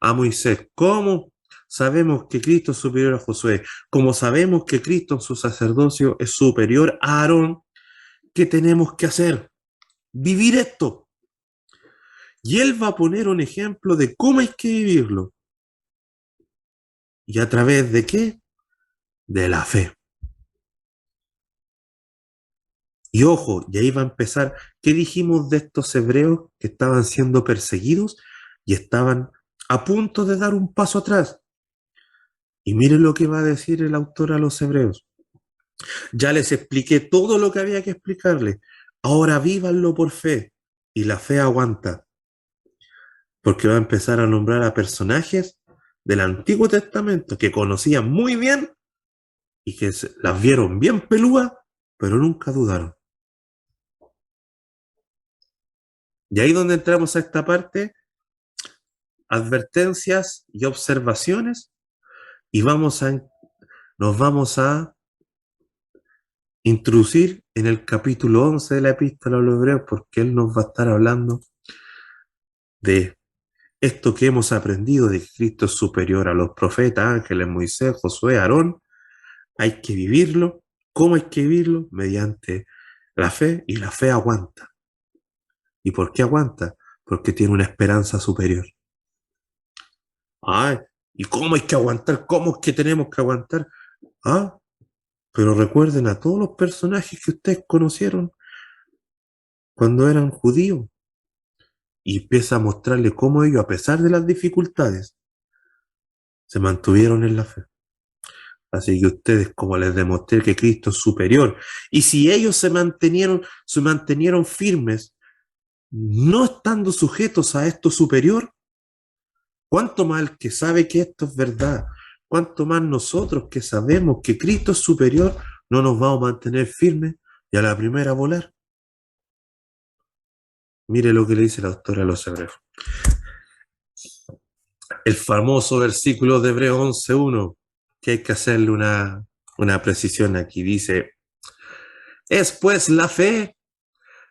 S1: a Moisés, como sabemos que Cristo es superior a Josué, como sabemos que Cristo en su sacerdocio es superior a Aarón, ¿qué tenemos que hacer? Vivir esto. Y él va a poner un ejemplo de cómo hay que vivirlo. ¿Y a través de qué? De la fe. Y ojo, y ahí va a empezar, ¿qué dijimos de estos hebreos que estaban siendo perseguidos y estaban a punto de dar un paso atrás. Y miren lo que va a decir el autor a los hebreos. Ya les expliqué todo lo que había que explicarles. Ahora vívanlo por fe. Y la fe aguanta. Porque va a empezar a nombrar a personajes del Antiguo Testamento que conocían muy bien y que las vieron bien pelúas, pero nunca dudaron. Y ahí donde entramos a esta parte, advertencias y observaciones, y nos vamos a introducir en el capítulo 11 de la Epístola a los Hebreos, porque él nos va a estar hablando de esto que hemos aprendido, de que Cristo es superior a los profetas, ángeles, Moisés, Josué, Aarón. Hay que vivirlo. ¿Cómo hay que vivirlo? Mediante la fe, y la fe aguanta. ¿Y por qué aguanta? Porque tiene una esperanza superior. Ay, ¿y cómo hay que aguantar? ¿Cómo es que tenemos que aguantar? Ah, pero recuerden a todos los personajes que ustedes conocieron cuando eran judíos. Y empieza a mostrarles cómo ellos, a pesar de las dificultades, se mantuvieron en la fe. Así que ustedes, como les demostré que Cristo es superior, y si ellos se mantenieron firmes, no estando sujetos a esto superior, ¿cuánto más el que sabe que esto es verdad? ¿Cuánto más nosotros que sabemos que Cristo es superior, no nos vamos a mantener firmes y a la primera volar? Mire lo que le dice el autor a los Hebreos. El famoso versículo de Hebreos 11:1, que hay que hacerle una precisión aquí. Dice, es pues la fe,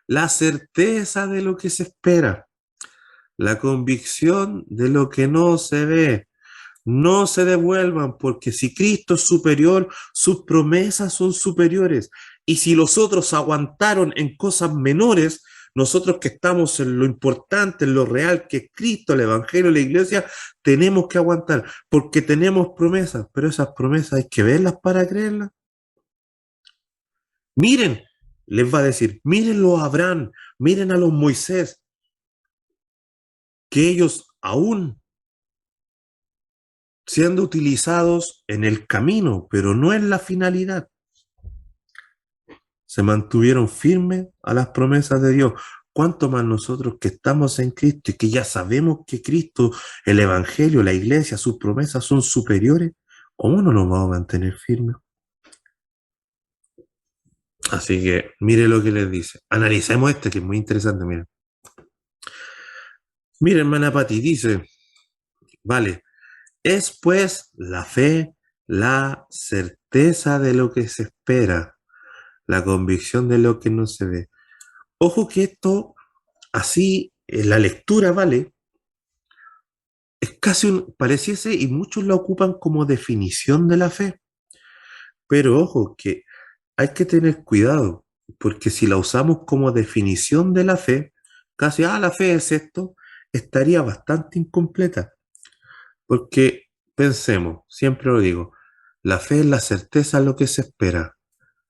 S1: la certeza de lo que se espera, la convicción de lo que no se ve. No se devuelvan, porque si Cristo es superior, sus promesas son superiores. Y si los otros aguantaron en cosas menores, nosotros que estamos en lo importante, en lo real, que es Cristo, el Evangelio, la Iglesia, tenemos que aguantar, porque tenemos promesas, pero esas promesas hay que verlas para creerlas. Miren, les va a decir, mírenlo a Abraham, miren a los Moisés, que ellos aún siendo utilizados en el camino, pero no en la finalidad, se mantuvieron firmes a las promesas de Dios. ¿Cuánto más nosotros que estamos en Cristo y que ya sabemos que Cristo, el Evangelio, la Iglesia, sus promesas son superiores? ¿Cómo no nos vamos a mantener firmes? Así que mire lo que les dice. Analicemos este que es muy interesante. Miren, hermana Pati, dice, vale, es pues la fe, la certeza de lo que se espera, la convicción de lo que no se ve. Ojo que esto, así, en la lectura, ¿vale? Es casi pareciese, y muchos la ocupan como definición de la fe. Pero ojo, que hay que tener cuidado, porque si la usamos como definición de la fe, casi, la fe es esto, estaría bastante incompleta. Porque pensemos, siempre lo digo, la fe es la certeza de lo que se espera,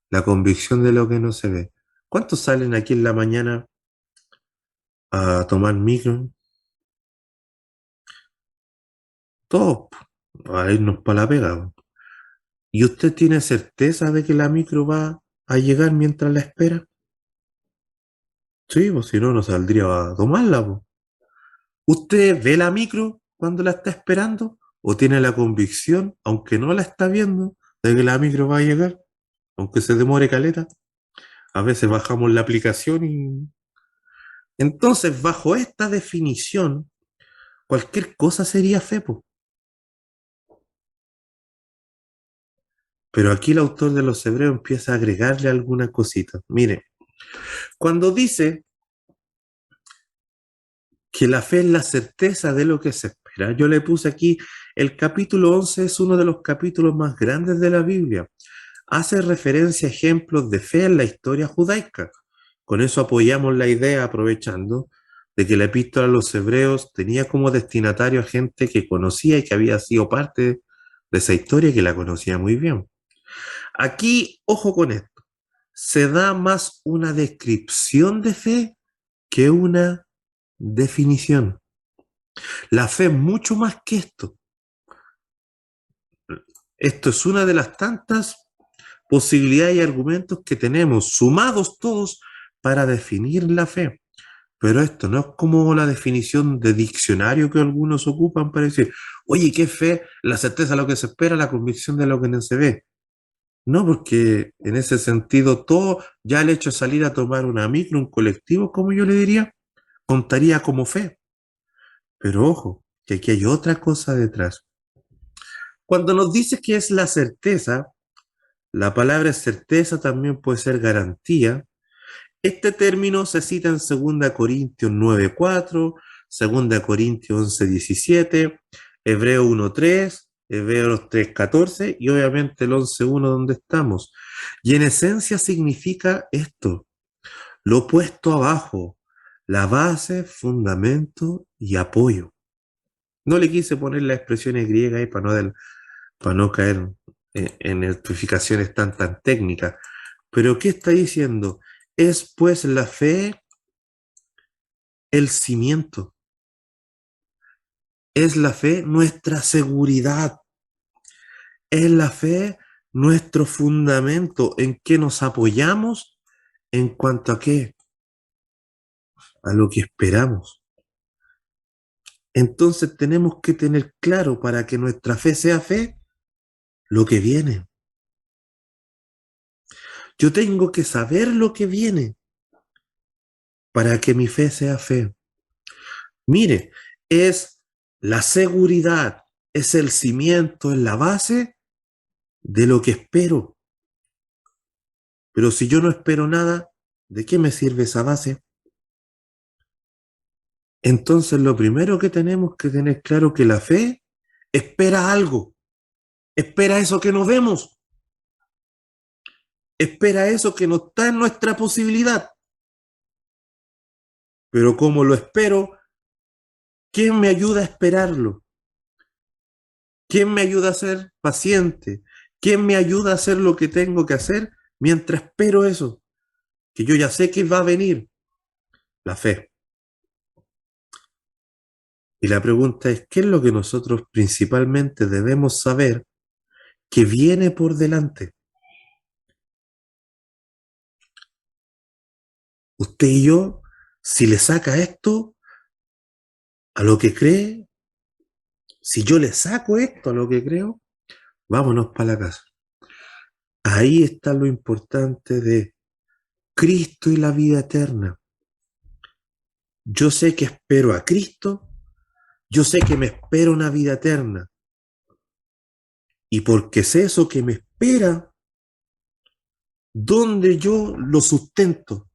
S1: la convicción de lo que no se ve. ¿Cuántos salen aquí en la mañana a tomar micro? Todos, a irnos para la pega. ¿Y usted tiene certeza de que la micro va a llegar mientras la espera? Sí, pues si no, no saldría a tomarla, pues. ¿Usted ve la micro cuando la está esperando? ¿O tiene la convicción, aunque no la está viendo, de que la micro va a llegar? Aunque se demore caleta. A veces bajamos la aplicación y... Entonces, bajo esta definición, cualquier cosa sería fe, po. Pero aquí el autor de los Hebreos empieza a agregarle alguna cosita. Mire, cuando dice que la fe es la certeza de lo que se espera, yo le puse aquí, el capítulo 11 es uno de los capítulos más grandes de la Biblia. Hace referencia a ejemplos de fe en la historia judaica. Con eso apoyamos la idea, aprovechando, de que la epístola a los Hebreos tenía como destinatario a gente que conocía y que había sido parte de esa historia y que la conocía muy bien. Aquí, ojo con esto, se da más una descripción de fe que una definición. La fe es mucho más que esto. Esto es una de las tantas posibilidades y argumentos que tenemos, sumados todos, para definir la fe. Pero esto no es como la definición de diccionario que algunos ocupan para decir, oye, ¿qué fe? La certeza de lo que se espera, la convicción de lo que no se ve. No, porque en ese sentido todo, ya el hecho de salir a tomar una micro, un colectivo, como yo le diría, contaría como fe. Pero ojo, que aquí hay otra cosa detrás. Cuando nos dice que es la certeza, la palabra certeza también puede ser garantía. Este término se cita en 2 Corintios 9:4, 2 Corintios 11:17, Hebreo 1:3, Hebreos 3:14 y obviamente el 11:1 donde estamos. Y en esencia significa esto, lo puesto abajo, la base, fundamento y apoyo. No le quise poner las expresiones griegas ahí para no caer en explicaciones tan técnicas. Pero ¿qué está diciendo? Es pues la fe el cimiento. Es la fe nuestra seguridad. Es la fe nuestro fundamento en que nos apoyamos en cuanto a qué, a lo que esperamos. Entonces tenemos que tener claro para que nuestra fe sea fe, lo que viene. Yo tengo que saber lo que viene para que mi fe sea fe. Mire, es la seguridad, es el cimiento, es la base de lo que espero. Pero si yo no espero nada, ¿de qué me sirve esa base? Entonces lo primero que tenemos que tener claro que la fe espera algo, espera eso que no vemos, espera eso que no está en nuestra posibilidad. Pero como lo espero, ¿quién me ayuda a esperarlo? ¿Quién me ayuda a ser paciente? ¿Quién me ayuda a hacer lo que tengo que hacer mientras espero eso? Que yo ya sé que va a venir. La fe. Y la pregunta es, ¿qué es lo que nosotros principalmente debemos saber que viene por delante? Usted y yo, si le saca esto a lo que cree, si yo le saco esto a lo que creo, vámonos para la casa. Ahí está lo importante de Cristo y la vida eterna. Yo sé que espero a Cristo, yo sé que me espera una vida eterna. Y porque sé eso que me espera, ¿dónde yo lo sustento?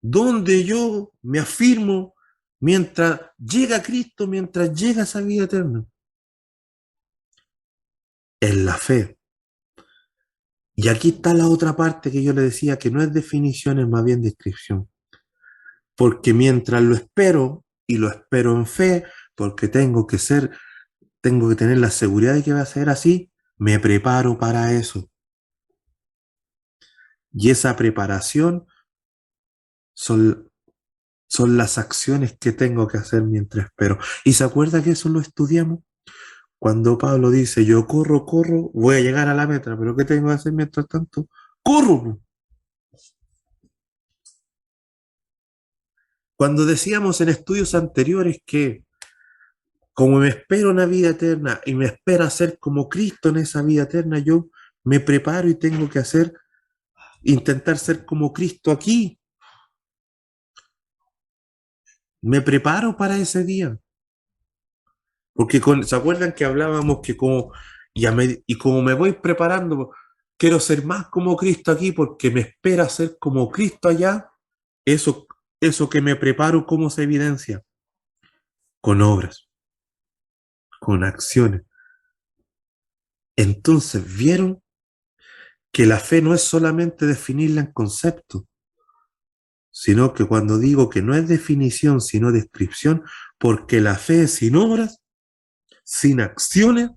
S1: ¿Dónde yo me afirmo mientras llega Cristo, mientras llega esa vida eterna? En la fe. Y aquí está la otra parte que yo le decía, que no es definición, es más bien descripción. Porque mientras lo espero, y lo espero en fe, porque tengo que tener la seguridad de que va a ser así, me preparo para eso. Y esa preparación son las acciones que tengo que hacer mientras espero. ¿Y se acuerda que eso lo estudiamos? Cuando Pablo dice, yo corro, voy a llegar a la meta, pero ¿qué tengo que hacer mientras tanto? ¡Corro! Cuando decíamos en estudios anteriores que como me espero una vida eterna y me espera ser como Cristo en esa vida eterna, yo me preparo y tengo que intentar ser como Cristo aquí. Me preparo para ese día. Porque ¿se acuerdan que hablábamos que como me voy preparando, quiero ser más como Cristo aquí porque me espera ser como Cristo allá? Eso que me preparo, ¿cómo se evidencia? Con obras, con acciones. Entonces, ¿vieron que la fe no es solamente definirla en conceptos, sino que cuando digo que no es definición, sino descripción, porque la fe sin obras, sin acciones,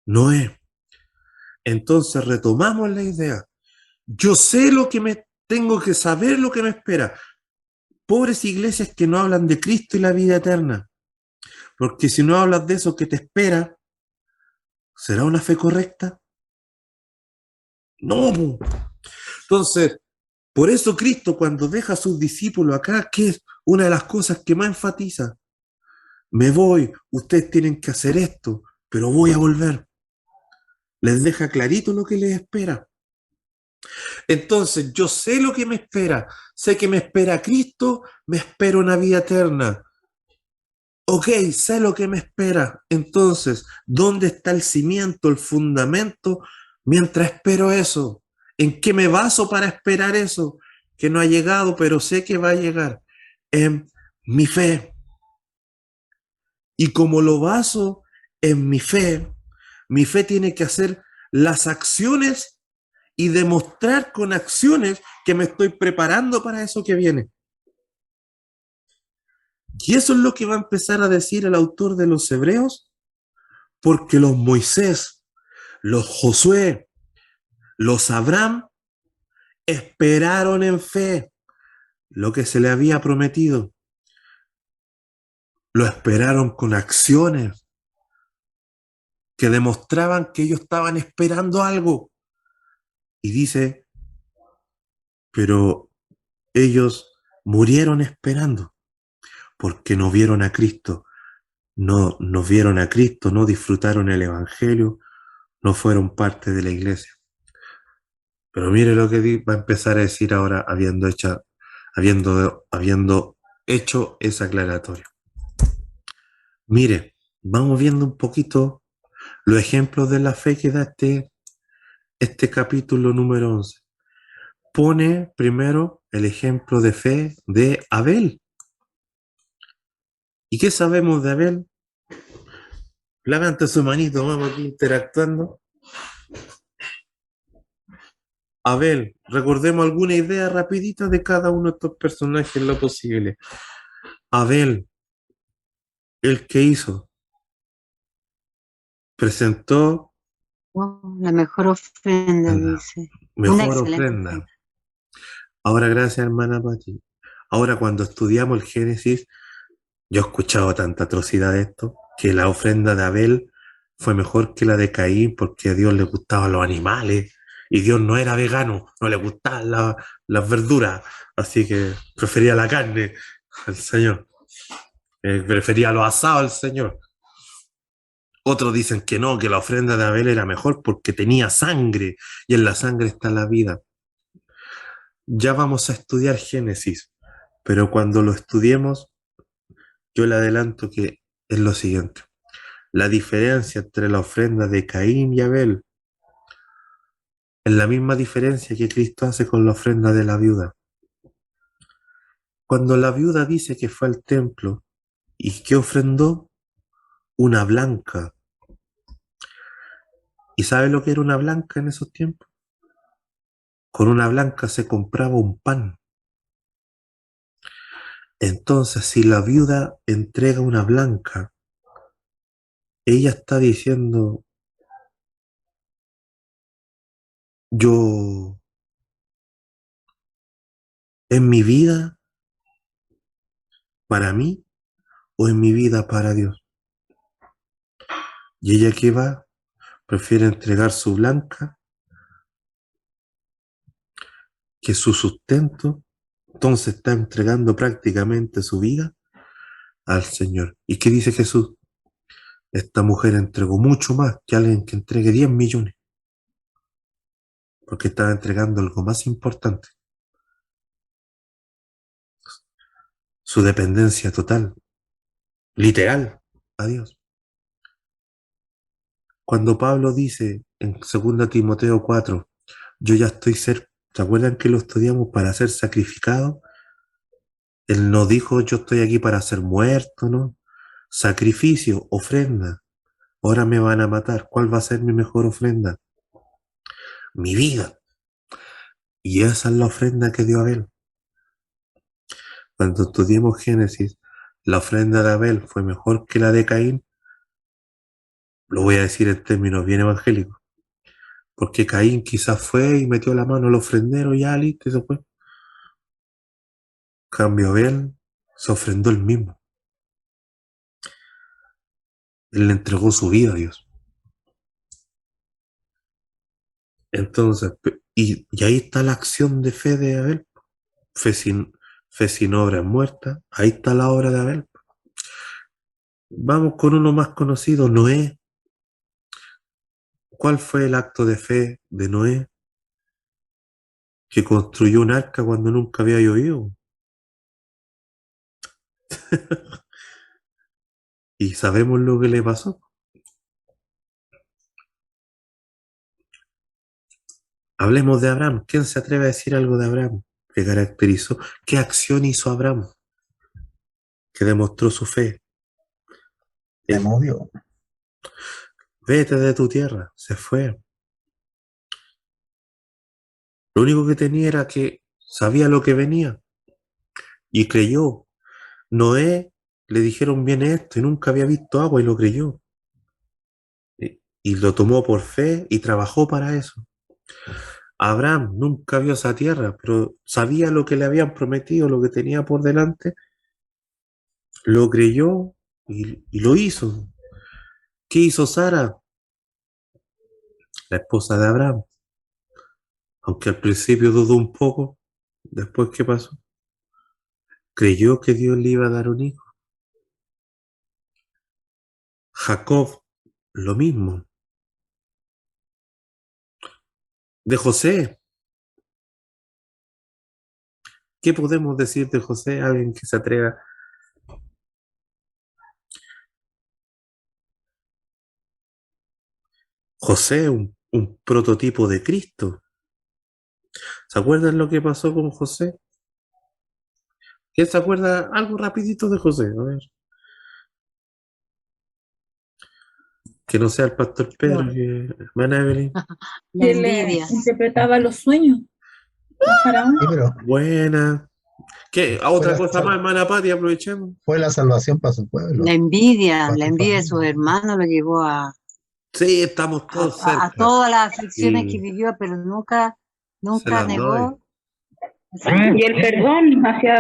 S1: no es? Entonces retomamos la idea. Yo sé lo que tengo que saber lo que me espera, pobres iglesias que no hablan de Cristo y la vida eterna, porque si no hablas de eso que te espera, ¿será una fe correcta? No. Po. Entonces, por eso Cristo cuando deja a sus discípulos acá, ¿qué es una de las cosas que más enfatiza? Me voy, ustedes tienen que hacer esto, pero voy a volver. Les deja clarito lo que les espera. Entonces, yo sé lo que me espera. Sé que me espera Cristo, me espera una vida eterna. Ok, sé lo que me espera. Entonces, ¿dónde está el cimiento, el fundamento mientras espero eso? ¿En qué me baso para esperar eso? Que no ha llegado, pero sé que va a llegar. En mi fe. Y como lo baso en mi fe tiene que hacer las acciones y demostrar con acciones que me estoy preparando para eso que viene. Y eso es lo que va a empezar a decir el autor de los Hebreos, porque los Moisés, los Josué, los Abraham esperaron en fe lo que se le había prometido. Lo esperaron con acciones que demostraban que ellos estaban esperando algo. Y dice, pero ellos murieron esperando porque no vieron a Cristo. No vieron a Cristo, no disfrutaron el Evangelio, no fueron parte de la iglesia. Pero mire lo que va a empezar a decir ahora habiendo hecho esa aclaratoria. Mire, vamos viendo un poquito los ejemplos de la fe que da este capítulo número 11. Pone primero el ejemplo de fe de Abel. ¿Y qué sabemos de Abel? Levanta su manito, vamos aquí interactuando. Abel, recordemos alguna idea rapidita de cada uno de estos personajes en lo posible. Abel, el que hizo, presentó
S2: La mejor ofrenda, dice. Una
S1: mejor
S2: excelente
S1: ofrenda. Ahora, gracias, hermana Pati. Ahora, cuando estudiamos el Génesis, yo he escuchado tanta atrocidad de esto, que la ofrenda de Abel fue mejor que la de Caín porque a Dios le gustaban los animales y Dios no era vegano, no le gustaban las verduras, así que prefería la carne al Señor. Prefería los asados al Señor. Otros dicen que no, que la ofrenda de Abel era mejor porque tenía sangre y en la sangre está la vida. Ya vamos a estudiar Génesis, pero cuando lo estudiemos, yo le adelanto que es lo siguiente. La diferencia entre la ofrenda de Caín y Abel es la misma diferencia que Cristo hace con la ofrenda de la viuda. Cuando la viuda dice que fue al templo y que ofrendó una blanca. ¿Y sabe lo que era una blanca en esos tiempos? Con una blanca se compraba un pan. Entonces, si la viuda entrega una blanca, ella está diciendo, yo en mi vida, para mí, o en mi vida para Dios. Y ella que va, prefiere entregar su blanca que su sustento, entonces está entregando prácticamente su vida al Señor. ¿Y qué dice Jesús? Esta mujer entregó mucho más que alguien que entregue 10 millones, porque estaba entregando algo más importante, su dependencia total, literal, a Dios. Cuando Pablo dice en 2 Timoteo 4, yo ya estoy cerca, ¿se acuerdan que lo estudiamos para ser sacrificado? Él no dijo yo estoy aquí para ser muerto, ¿no? Sacrificio, ofrenda. Ahora me van a matar. ¿Cuál va a ser mi mejor ofrenda? Mi vida. Y esa es la ofrenda que dio Abel. Cuando estudiemos Génesis, la ofrenda de Abel fue mejor que la de Caín. Lo voy a decir en términos bien evangélicos. Porque Caín quizás fue y metió la mano al ofrendero y ya listo, eso fue. Cambio Abel se ofrendó él mismo. Él le entregó su vida a Dios. Entonces, y ahí está la acción de fe de Abel. Fe sin obra es muerta. Ahí está la obra de Abel. Vamos con uno más conocido, Noé. ¿Cuál fue el acto de fe de Noé? Que construyó un arca cuando nunca había llovido. Y sabemos lo que le pasó. Hablemos de Abraham. ¿Quién se atreve a decir algo de Abraham? ¿Qué caracterizó? ¿Qué acción hizo Abraham? Que demostró su fe.
S4: Se
S1: Él,
S4: movió.
S1: vete de tu tierra. Se fue. Lo único que tenía era que sabía lo que venía y creyó. Noé le dijeron viene esto y nunca había visto agua y lo creyó. Y lo tomó por fe y trabajó para eso. Abraham nunca vio esa tierra, pero sabía lo que le habían prometido, lo que tenía por delante, lo creyó y lo hizo. ¿Qué hizo Sara, la esposa de Abraham? Aunque al principio dudó un poco, después ¿qué pasó? Creyó que Dios le iba a dar un hijo. Jacob, lo mismo. De José, ¿qué podemos decir de José? Alguien que se atreva. José, un prototipo de Cristo. ¿Se acuerdan lo que pasó con José? ¿Quién se acuerda algo rapidito de José? A ver. Que no sea el pastor Pedro,
S3: No.
S1: que hermana Evelyn.
S2: La
S3: Que le
S2: envidia.
S3: interpretaba los sueños a Faraón.
S4: Sí, pero
S1: Buena. ¿Qué? ¿A
S4: fue
S1: otra
S4: la,
S1: cosa
S4: sal-
S1: más, hermana Pati? Aprovechemos.
S4: fue la salvación para su pueblo,
S2: La envidia,
S4: para
S2: la
S4: su
S2: envidia de su
S4: familia.
S2: hermano lo llevó
S1: Sí, estamos todos
S2: a
S1: cerca.
S2: todas las aflicciones que
S1: Y
S2: vivió, pero nunca,
S1: se
S2: nunca
S1: las doy.
S2: negó.
S5: Y el perdón hacia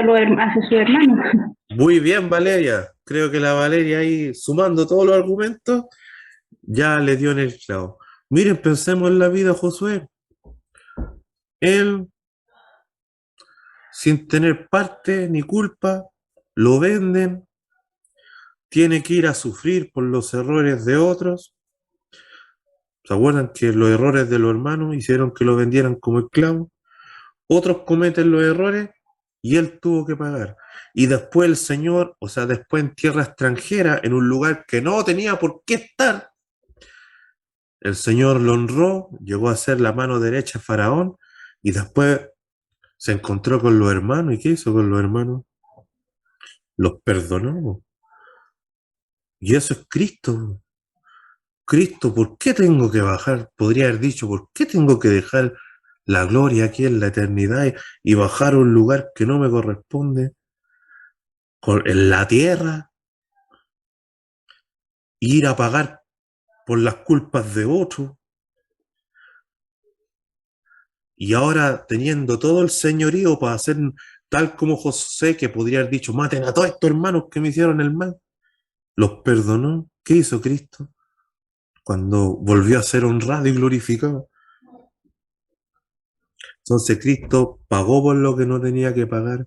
S5: su hermano.
S1: Muy bien, Valeria. Creo que la Valeria ahí, sumando todos los argumentos, ya le dio en el clavo. Miren, pensemos en la vida de Josué. Él, sin tener parte ni culpa, lo venden, tiene que ir a sufrir por los errores de otros. ¿Se acuerdan que los errores de los hermanos hicieron que lo vendieran como esclavo? Otros cometen los errores y él tuvo que pagar. Y después el Señor, o sea, después en tierra extranjera, en un lugar que no tenía por qué estar, el Señor lo honró, llegó a ser la mano derecha de Faraón y después se encontró con los hermanos. ¿Y qué hizo con los hermanos? Los perdonó. Y eso es Cristo. Cristo, ¿por qué tengo que bajar? Podría haber dicho, ¿por qué tengo que dejar la gloria aquí en la eternidad y bajar a un lugar que no me corresponde? En la tierra, ir a pagar por las culpas de otro. Y ahora teniendo todo el señorío para hacer tal como José, que podría haber dicho, maten a todos estos hermanos que me hicieron el mal, los perdonó. ¿Qué hizo Cristo? Cuando volvió a ser honrado y glorificado. Entonces Cristo pagó por lo que no tenía que pagar,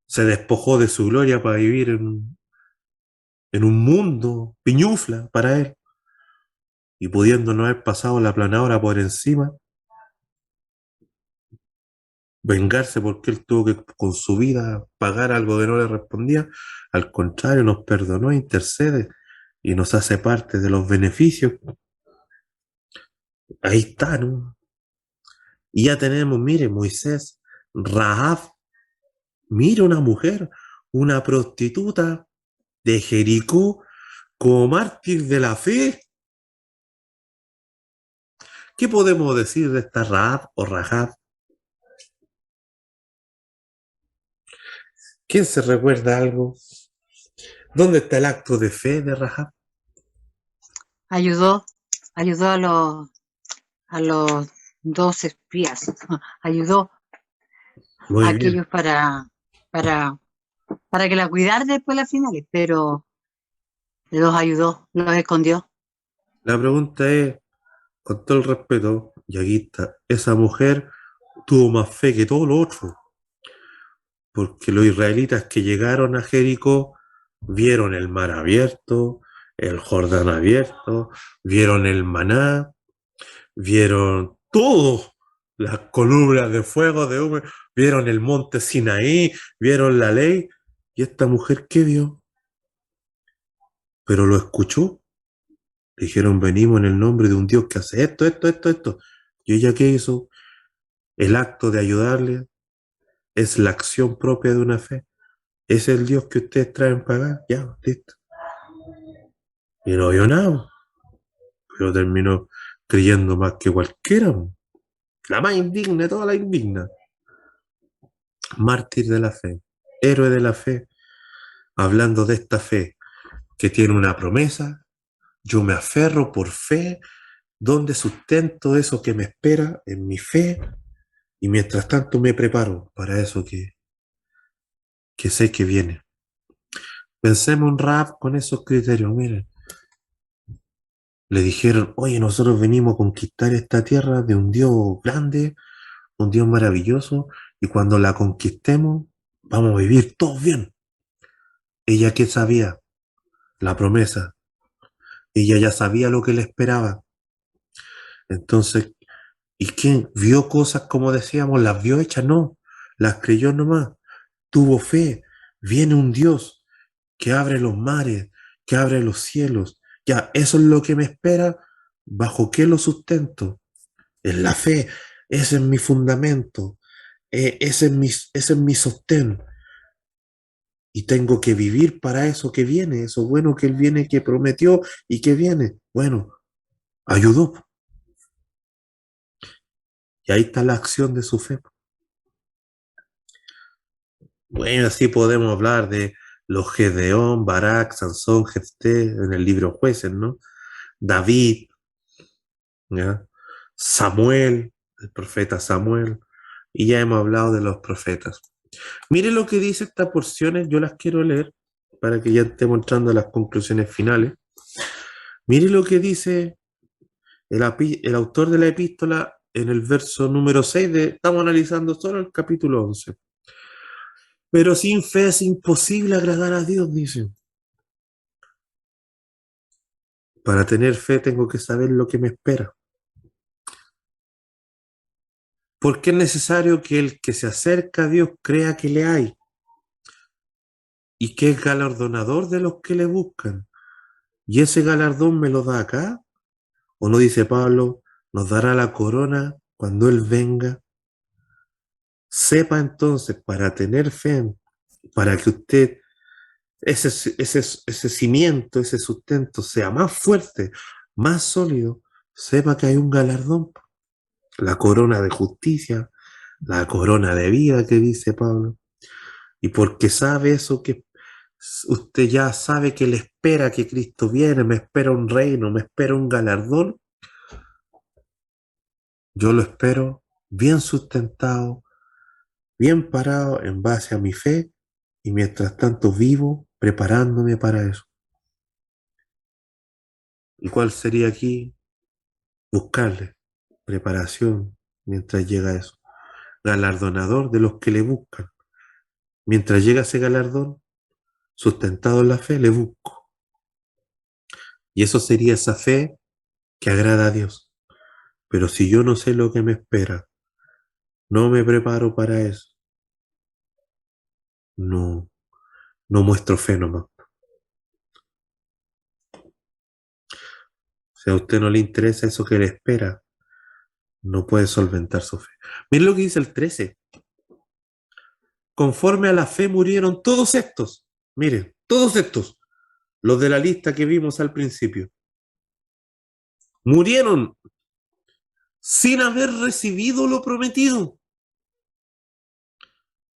S1: se despojó de su gloria para vivir en un mundo piñufla para él, y pudiendo no haber pasado la planadora por encima, vengarse porque él tuvo que con su vida pagar algo que no le respondía. Al contrario, nos perdonó, intercede y nos hace parte de los beneficios. Ahí está, ¿no? Y ya tenemos, mire, Moisés, Rahab, mire una mujer, una prostituta de Jericó como mártir de la fe. ¿Qué podemos decir de esta Rahab o Rahab? ¿Quién se recuerda algo? ¿Dónde está el acto de fe de Rahab?
S2: Ayudó a los dos espías, ayudó
S1: Muy
S2: a
S1: bien.
S2: aquellos para para que la cuidara después de las finales, pero los ayudó, los escondió.
S1: La pregunta es, con todo el respeto, y aquí está, esa mujer tuvo más fe que todos los otros, porque los israelitas que llegaron a Jericó vieron el mar abierto, el Jordán abierto, vieron el maná, vieron todo, las columnas de fuego, de humo, vieron el monte Sinaí, vieron la ley, y esta mujer, ¿qué vio? Pero lo escuchó. Dijeron, venimos en el nombre de un Dios que hace esto, esto, esto, esto. Y ella, ¿qué hizo? El acto de ayudarle es la acción propia de una fe. Es el Dios que ustedes traen para acá. Ya, listo. Y no vio nada. Pero terminó creyendo más que cualquiera. La más indigna de toda la indigna. Mártir de la fe. Héroe de la fe. Hablando de esta fe que tiene una promesa. Yo me aferro por fe. ¿Dónde sustento eso que me espera? En mi fe. Y mientras tanto me preparo para eso que sé que viene. Pensemos un rap con esos criterios. Miren, le dijeron, oye, nosotros venimos a conquistar esta tierra de un Dios grande, un Dios maravilloso, y cuando la conquistemos, vamos a vivir todos bien. Ella, ¿qué sabía? La promesa. Ella ya sabía lo que le esperaba. Entonces, ¿y quién vio cosas como decíamos? ¿Las vio hechas? No, las creyó nomás. Tuvo fe. Viene un Dios que abre los mares, que abre los cielos. Ya, eso es lo que me espera. ¿Bajo qué lo sustento? En la fe. Ese es mi fundamento. Ese es mi sostén. Y tengo que vivir para eso que viene, eso bueno que Él viene, que prometió y que viene. Bueno, ayudó. Y ahí está la acción de su fe. Bueno, así podemos hablar de los Gedeón, Barak, Sansón, Jefté, en el libro Jueces, ¿no? David, ¿ya? Samuel, el profeta Samuel, y ya hemos hablado de los profetas. Mire lo que dice estas porciones, yo las quiero leer para que ya estemos entrando a las conclusiones finales. Mire lo que dice el autor de la epístola en el verso número 6 estamos analizando solo el capítulo 11. Pero sin fe es imposible agradar a Dios, dice. Para tener fe tengo que saber lo que me espera. Porque es necesario que el que se acerca a Dios crea que le hay y que es galardonador de los que le buscan. ¿Y ese galardón me lo da acá? ¿O no dice Pablo, nos dará la corona cuando Él venga? Sepa entonces, para tener fe, para que usted, ese cimiento, ese sustento sea más fuerte, más sólido, sepa que hay un galardón. La corona de justicia, la corona de vida que dice Pablo. Y porque sabe eso, que usted ya sabe que le espera que Cristo viene, me espera un reino, me espera un galardón. Yo lo espero bien sustentado, bien parado en base a mi fe y mientras tanto vivo preparándome para eso. ¿Y cuál sería aquí? Buscarle preparación mientras llega eso. Galardonador de los que le buscan. Mientras llega ese galardón, sustentado en la fe, le busco. Y eso sería esa fe que agrada a Dios. Pero si yo no sé lo que me espera, no me preparo para eso, no muestro fe nomás. Si a usted no le interesa eso que le espera, no puede solventar su fe. Miren lo que dice el 13. Conforme a la fe murieron todos estos. Miren, todos estos. Los de la lista que vimos al principio. Murieron sin haber recibido lo prometido,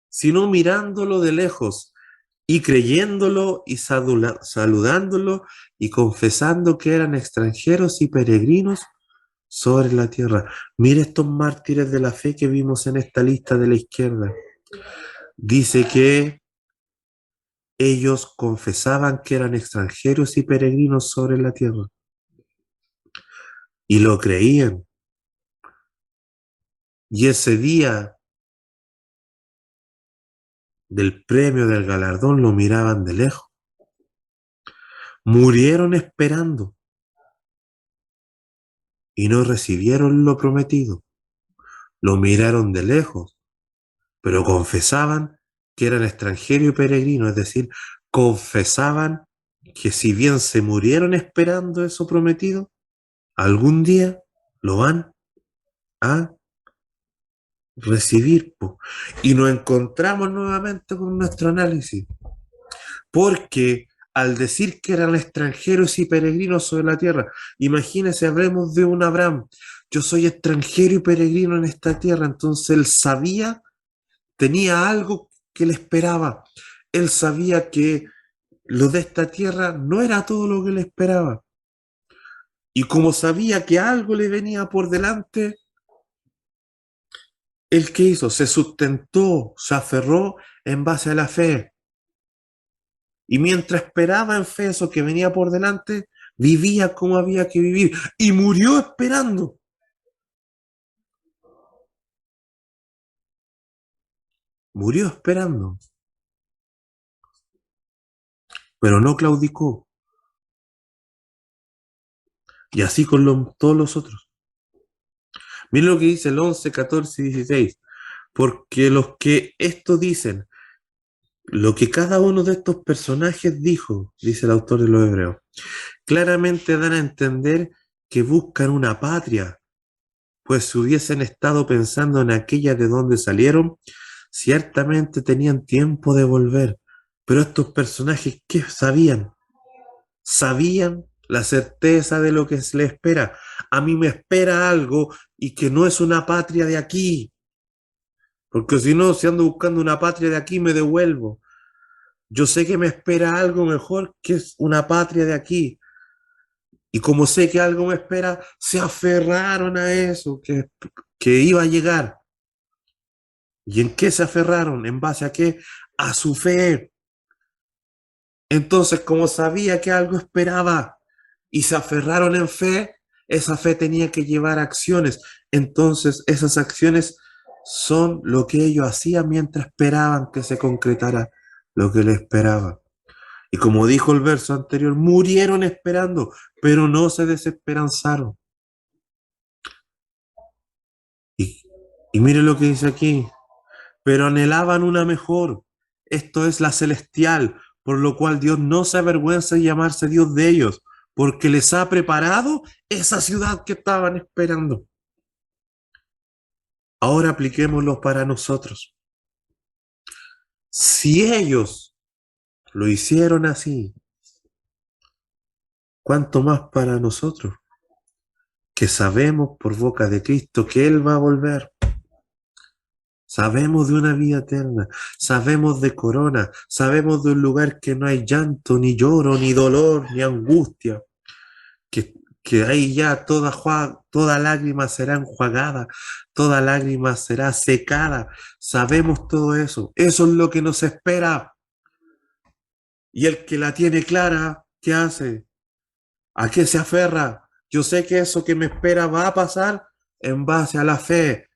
S1: sino mirándolo de lejos y creyéndolo y saludándolo y confesando que eran extranjeros y peregrinos sobre la tierra. Mire estos mártires de la fe que vimos en esta lista de la izquierda. dice que ellos confesaban que eran extranjeros y peregrinos sobre la tierra. Y lo creían. Y ese día del premio del galardón lo miraban de lejos. Murieron esperando y no recibieron lo prometido. Lo miraron de lejos, pero confesaban que eran extranjeros y peregrinos, es decir, confesaban que si bien se murieron esperando eso prometido, algún día lo van a recibir. Y nos encontramos nuevamente con nuestro análisis, porque al decir que eran extranjeros y peregrinos sobre la tierra, imagínense, hablemos de un Abraham, yo soy extranjero y peregrino en esta tierra, entonces él sabía, tenía algo que le esperaba, él sabía que lo de esta tierra no era todo lo que le esperaba, y como sabía que algo le venía por delante, ¿él qué hizo? Se sustentó, se aferró en base a la fe. Y mientras esperaba en fe eso que venía por delante, vivía como había que vivir. Y murió esperando. Murió esperando. Pero no claudicó. Y así con todos los otros. Miren lo que dice el 11, 14 y 16. Porque los que esto dicen, lo que cada uno de estos personajes dijo, dice el autor de los Hebreos, claramente dan a entender que buscan una patria, pues si hubiesen estado pensando en aquella de donde salieron, ciertamente tenían tiempo de volver. Pero estos personajes, ¿qué sabían? Sabían la certeza de lo que se les espera. A mí me espera algo y que no es una patria de aquí. Porque si no, si ando buscando una patria de aquí, me devuelvo. Yo sé que me espera algo mejor que es una patria de aquí. Y como sé que algo me espera, se aferraron a eso, que iba a llegar. ¿Y en qué se aferraron? ¿En base a qué? A su fe. Entonces, como sabía que algo esperaba y se aferraron en fe, esa fe tenía que llevar acciones. Entonces, esas acciones son lo que ellos hacían mientras esperaban que se concretara lo que les esperaba. Y como dijo el verso anterior, murieron esperando, pero no se desesperanzaron. Y mire lo que dice aquí, pero anhelaban una mejor, esto es la celestial, por lo cual Dios no se avergüenza de llamarse Dios de ellos, porque les ha preparado esa ciudad que estaban esperando. Ahora apliquémoslo para nosotros. Si ellos lo hicieron así, ¿cuánto más para nosotros? Que sabemos por boca de Cristo que Él va a volver. Sabemos de una vida eterna, sabemos de corona, sabemos de un lugar que no hay llanto, ni lloro, ni dolor, ni angustia, que ahí ya toda lágrima será enjuagada, toda lágrima será secada. Sabemos todo eso, eso es lo que nos espera. Y el que la tiene clara, ¿qué hace? ¿A qué se aferra? Yo sé que eso que me espera va a pasar en base a la fe.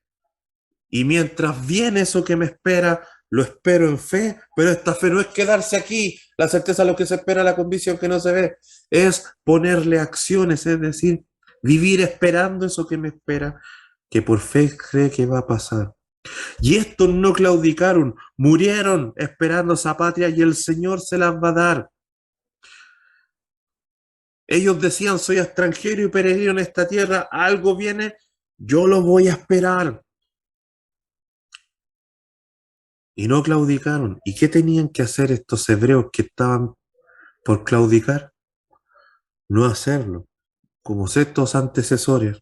S1: Y mientras viene eso que me espera, lo espero en fe, pero esta fe no es quedarse aquí, la certeza de lo que se espera, la convicción que no se ve, es ponerle acciones, es decir, vivir esperando eso que me espera, que por fe cree que va a pasar. Y estos no claudicaron, murieron esperando esa patria y el Señor se las va a dar. Ellos decían, soy extranjero y peregrino en esta tierra, algo viene, yo lo voy a esperar. Y no claudicaron. ¿Y qué tenían que hacer estos hebreos que estaban por claudicar? No hacerlo. Como estos antecesores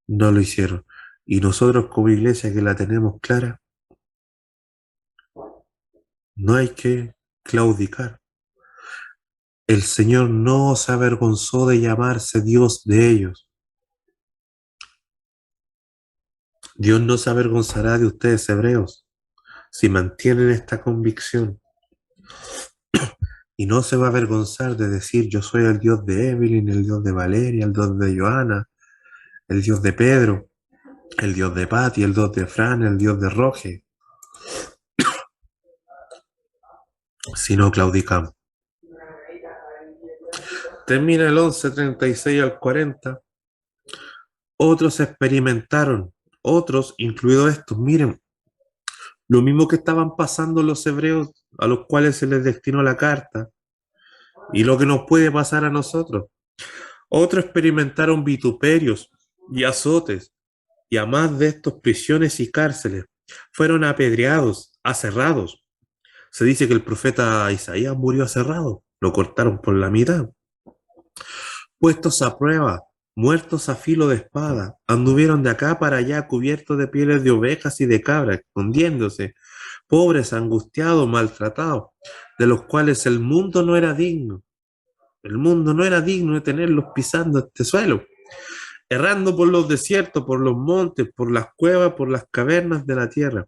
S1: no lo hicieron. Y nosotros como iglesia que la tenemos clara, no hay que claudicar. El Señor no se avergonzó de llamarse Dios de ellos. Dios no se avergonzará de ustedes hebreos. si mantienen esta convicción y no se va a avergonzar de decir yo soy el Dios de Evelyn, el Dios de Valeria, el Dios de Joana, el Dios de Pedro, el Dios de Patti, el Dios de Fran, el Dios de Roge, si no claudicamos. Termina el 11:36 al 40. Otros experimentaron, otros, incluidos estos, miren, lo mismo que estaban pasando los hebreos a los cuales se les destinó la carta y lo que nos puede pasar a nosotros. Otros experimentaron vituperios y azotes, y a más de estos prisiones y cárceles. Fueron apedreados, aserrados. Se dice que el profeta Isaías murió aserrado, lo cortaron por la mitad. Puestos a prueba, muertos a filo de espada, anduvieron de acá para allá cubiertos de pieles de ovejas y de cabras, escondiéndose, pobres, angustiados, maltratados, de los cuales el mundo no era digno. El mundo no era digno de tenerlos pisando este suelo, errando por los desiertos, por los montes, por las cuevas, por las cavernas de la tierra.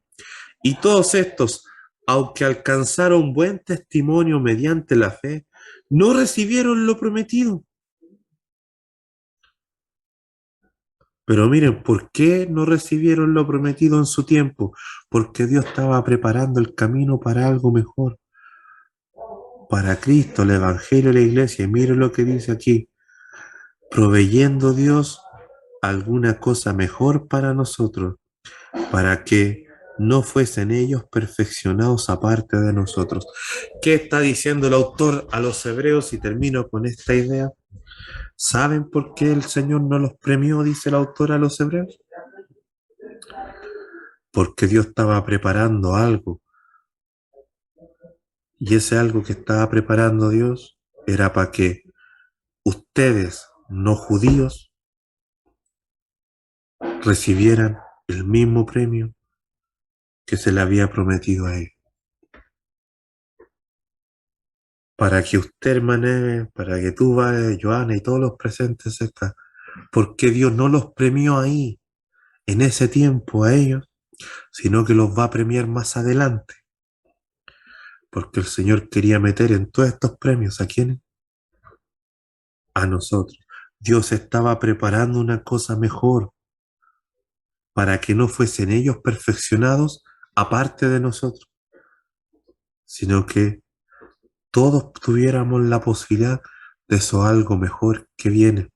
S1: Y todos estos, aunque alcanzaron buen testimonio mediante la fe, no recibieron lo prometido. Pero miren, ¿por qué no recibieron lo prometido en su tiempo? Porque Dios estaba preparando el camino para algo mejor. Para Cristo, el Evangelio y la Iglesia. Y miren lo que dice aquí. Proveyendo Dios alguna cosa mejor para nosotros, para que no fuesen ellos perfeccionados aparte de nosotros. ¿Qué está diciendo el autor a los hebreos? Y termino con esta idea. ¿Saben por qué el Señor no los premió, dice el autor a los hebreos? Porque Dios estaba preparando algo. Y ese algo que estaba preparando Dios era para que ustedes, no judíos, recibieran el mismo premio que se le había prometido a él. Para que usted, hermana, para que tú, Joana, y todos los presentes acá, porque Dios no los premió ahí, en ese tiempo a ellos, sino que los va a premiar más adelante. Porque el Señor quería meter en todos estos premios, ¿a quiénes? A nosotros. Dios estaba preparando una cosa mejor para que no fuesen ellos perfeccionados aparte de nosotros, sino que todos tuviéramos la posibilidad de eso algo mejor que viene.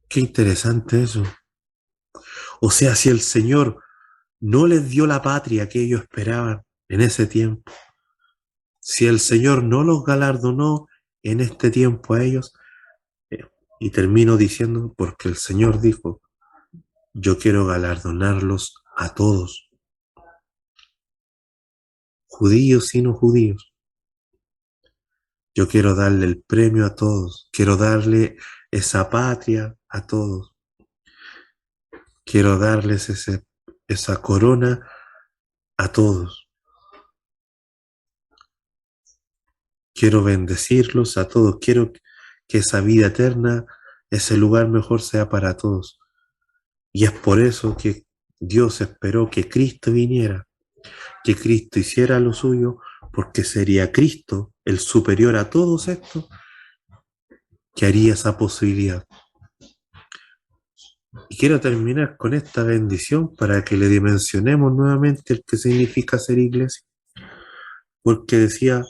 S1: Qué interesante eso. O sea, si el Señor no les dio la patria que ellos esperaban en ese tiempo, si el Señor no los galardonó en este tiempo a ellos, y termino diciendo, porque el Señor dijo, yo quiero galardonarlos a todos, judíos y no judíos. Yo quiero darle el premio a todos, quiero darle esa patria a todos, quiero darles esa corona a todos. Quiero bendecirlos a todos, quiero que esa vida eterna, ese lugar mejor sea para todos. Y es por eso que Dios esperó que Cristo viniera, que Cristo hiciera lo suyo, porque sería Cristo el superior a todos estos que haría esa posibilidad. Y quiero terminar con esta bendición para que le dimensionemos nuevamente el que significa ser iglesia. Porque decía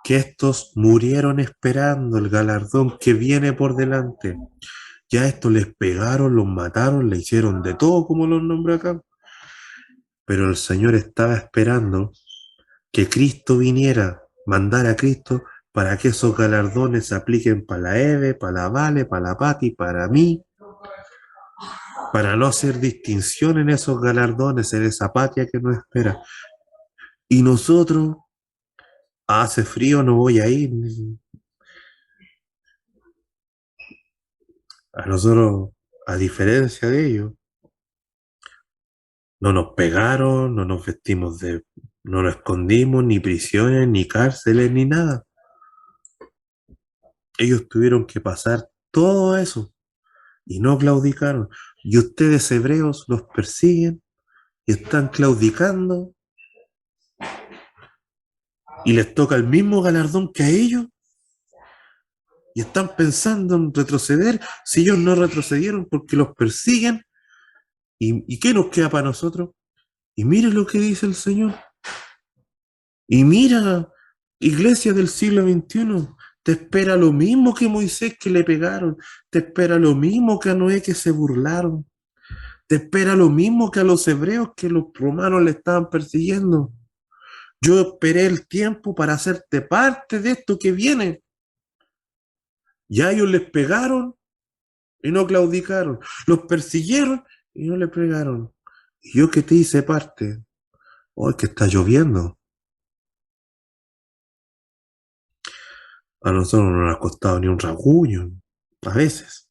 S1: que estos murieron esperando el galardón que viene por delante. Ya estos les pegaron, los mataron, le hicieron de todo como los nombra acá. Pero el Señor estaba esperando que Cristo viniera, mandara a Cristo para que esos galardones se apliquen para la Eve, para la Vale, para la Pati, para mí, para no hacer distinción en esos galardones, en esa patria que nos espera. Y nosotros, hace frío, no voy a ir. A nosotros, a diferencia de ellos, no nos pegaron, no nos vestimos no nos escondimos, ni prisiones, ni cárceles, ni nada. Ellos tuvieron que pasar todo eso y no claudicaron. Y ustedes, hebreos, los persiguen y están claudicando y les toca el mismo galardón que a ellos y están pensando en retroceder si ellos no retrocedieron porque los persiguen. ¿Y qué nos queda para nosotros? Y mira lo que dice el Señor. Y mira, iglesia del siglo XXI, te espera lo mismo que Moisés que le pegaron, te espera lo mismo que a Noé que se burlaron, te espera lo mismo que a los hebreos que los romanos le estaban persiguiendo. Yo esperé el tiempo para hacerte parte de esto que viene. Ya ellos les pegaron y no claudicaron, los persiguieron y no le pegaron. Y yo que te hice parte, hoy que está lloviendo. A nosotros no nos ha costado ni un rasguño, a veces.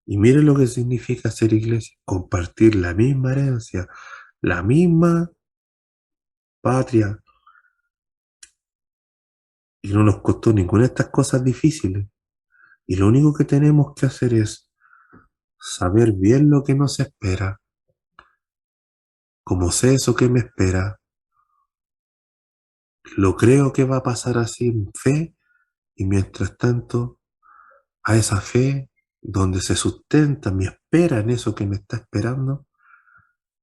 S1: Y miren lo que significa ser iglesia, compartir la misma herencia, la misma patria. Y no nos costó ninguna de estas cosas difíciles. Y lo único que tenemos que hacer es saber bien lo que nos espera. Como sé eso que me espera, lo creo que va a pasar así en fe, y mientras tanto, a esa fe donde se sustenta mi espera en eso que me está esperando,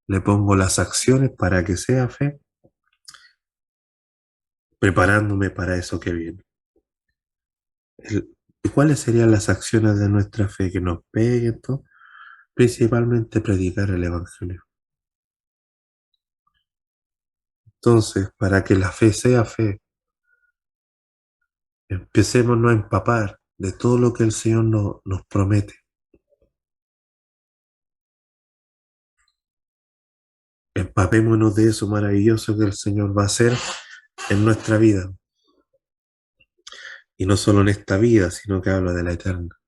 S1: le pongo las acciones para que sea fe, preparándome para eso que viene. ¿Y cuáles serían las acciones de nuestra fe que nos peguen? Principalmente predicar el Evangelio. Entonces, para que la fe sea fe, empecémonos a empapar de todo lo que el Señor nos promete. Empapémonos de eso maravilloso que el Señor va a hacer en nuestra vida. Y no solo en esta vida, sino que habla de la eterna.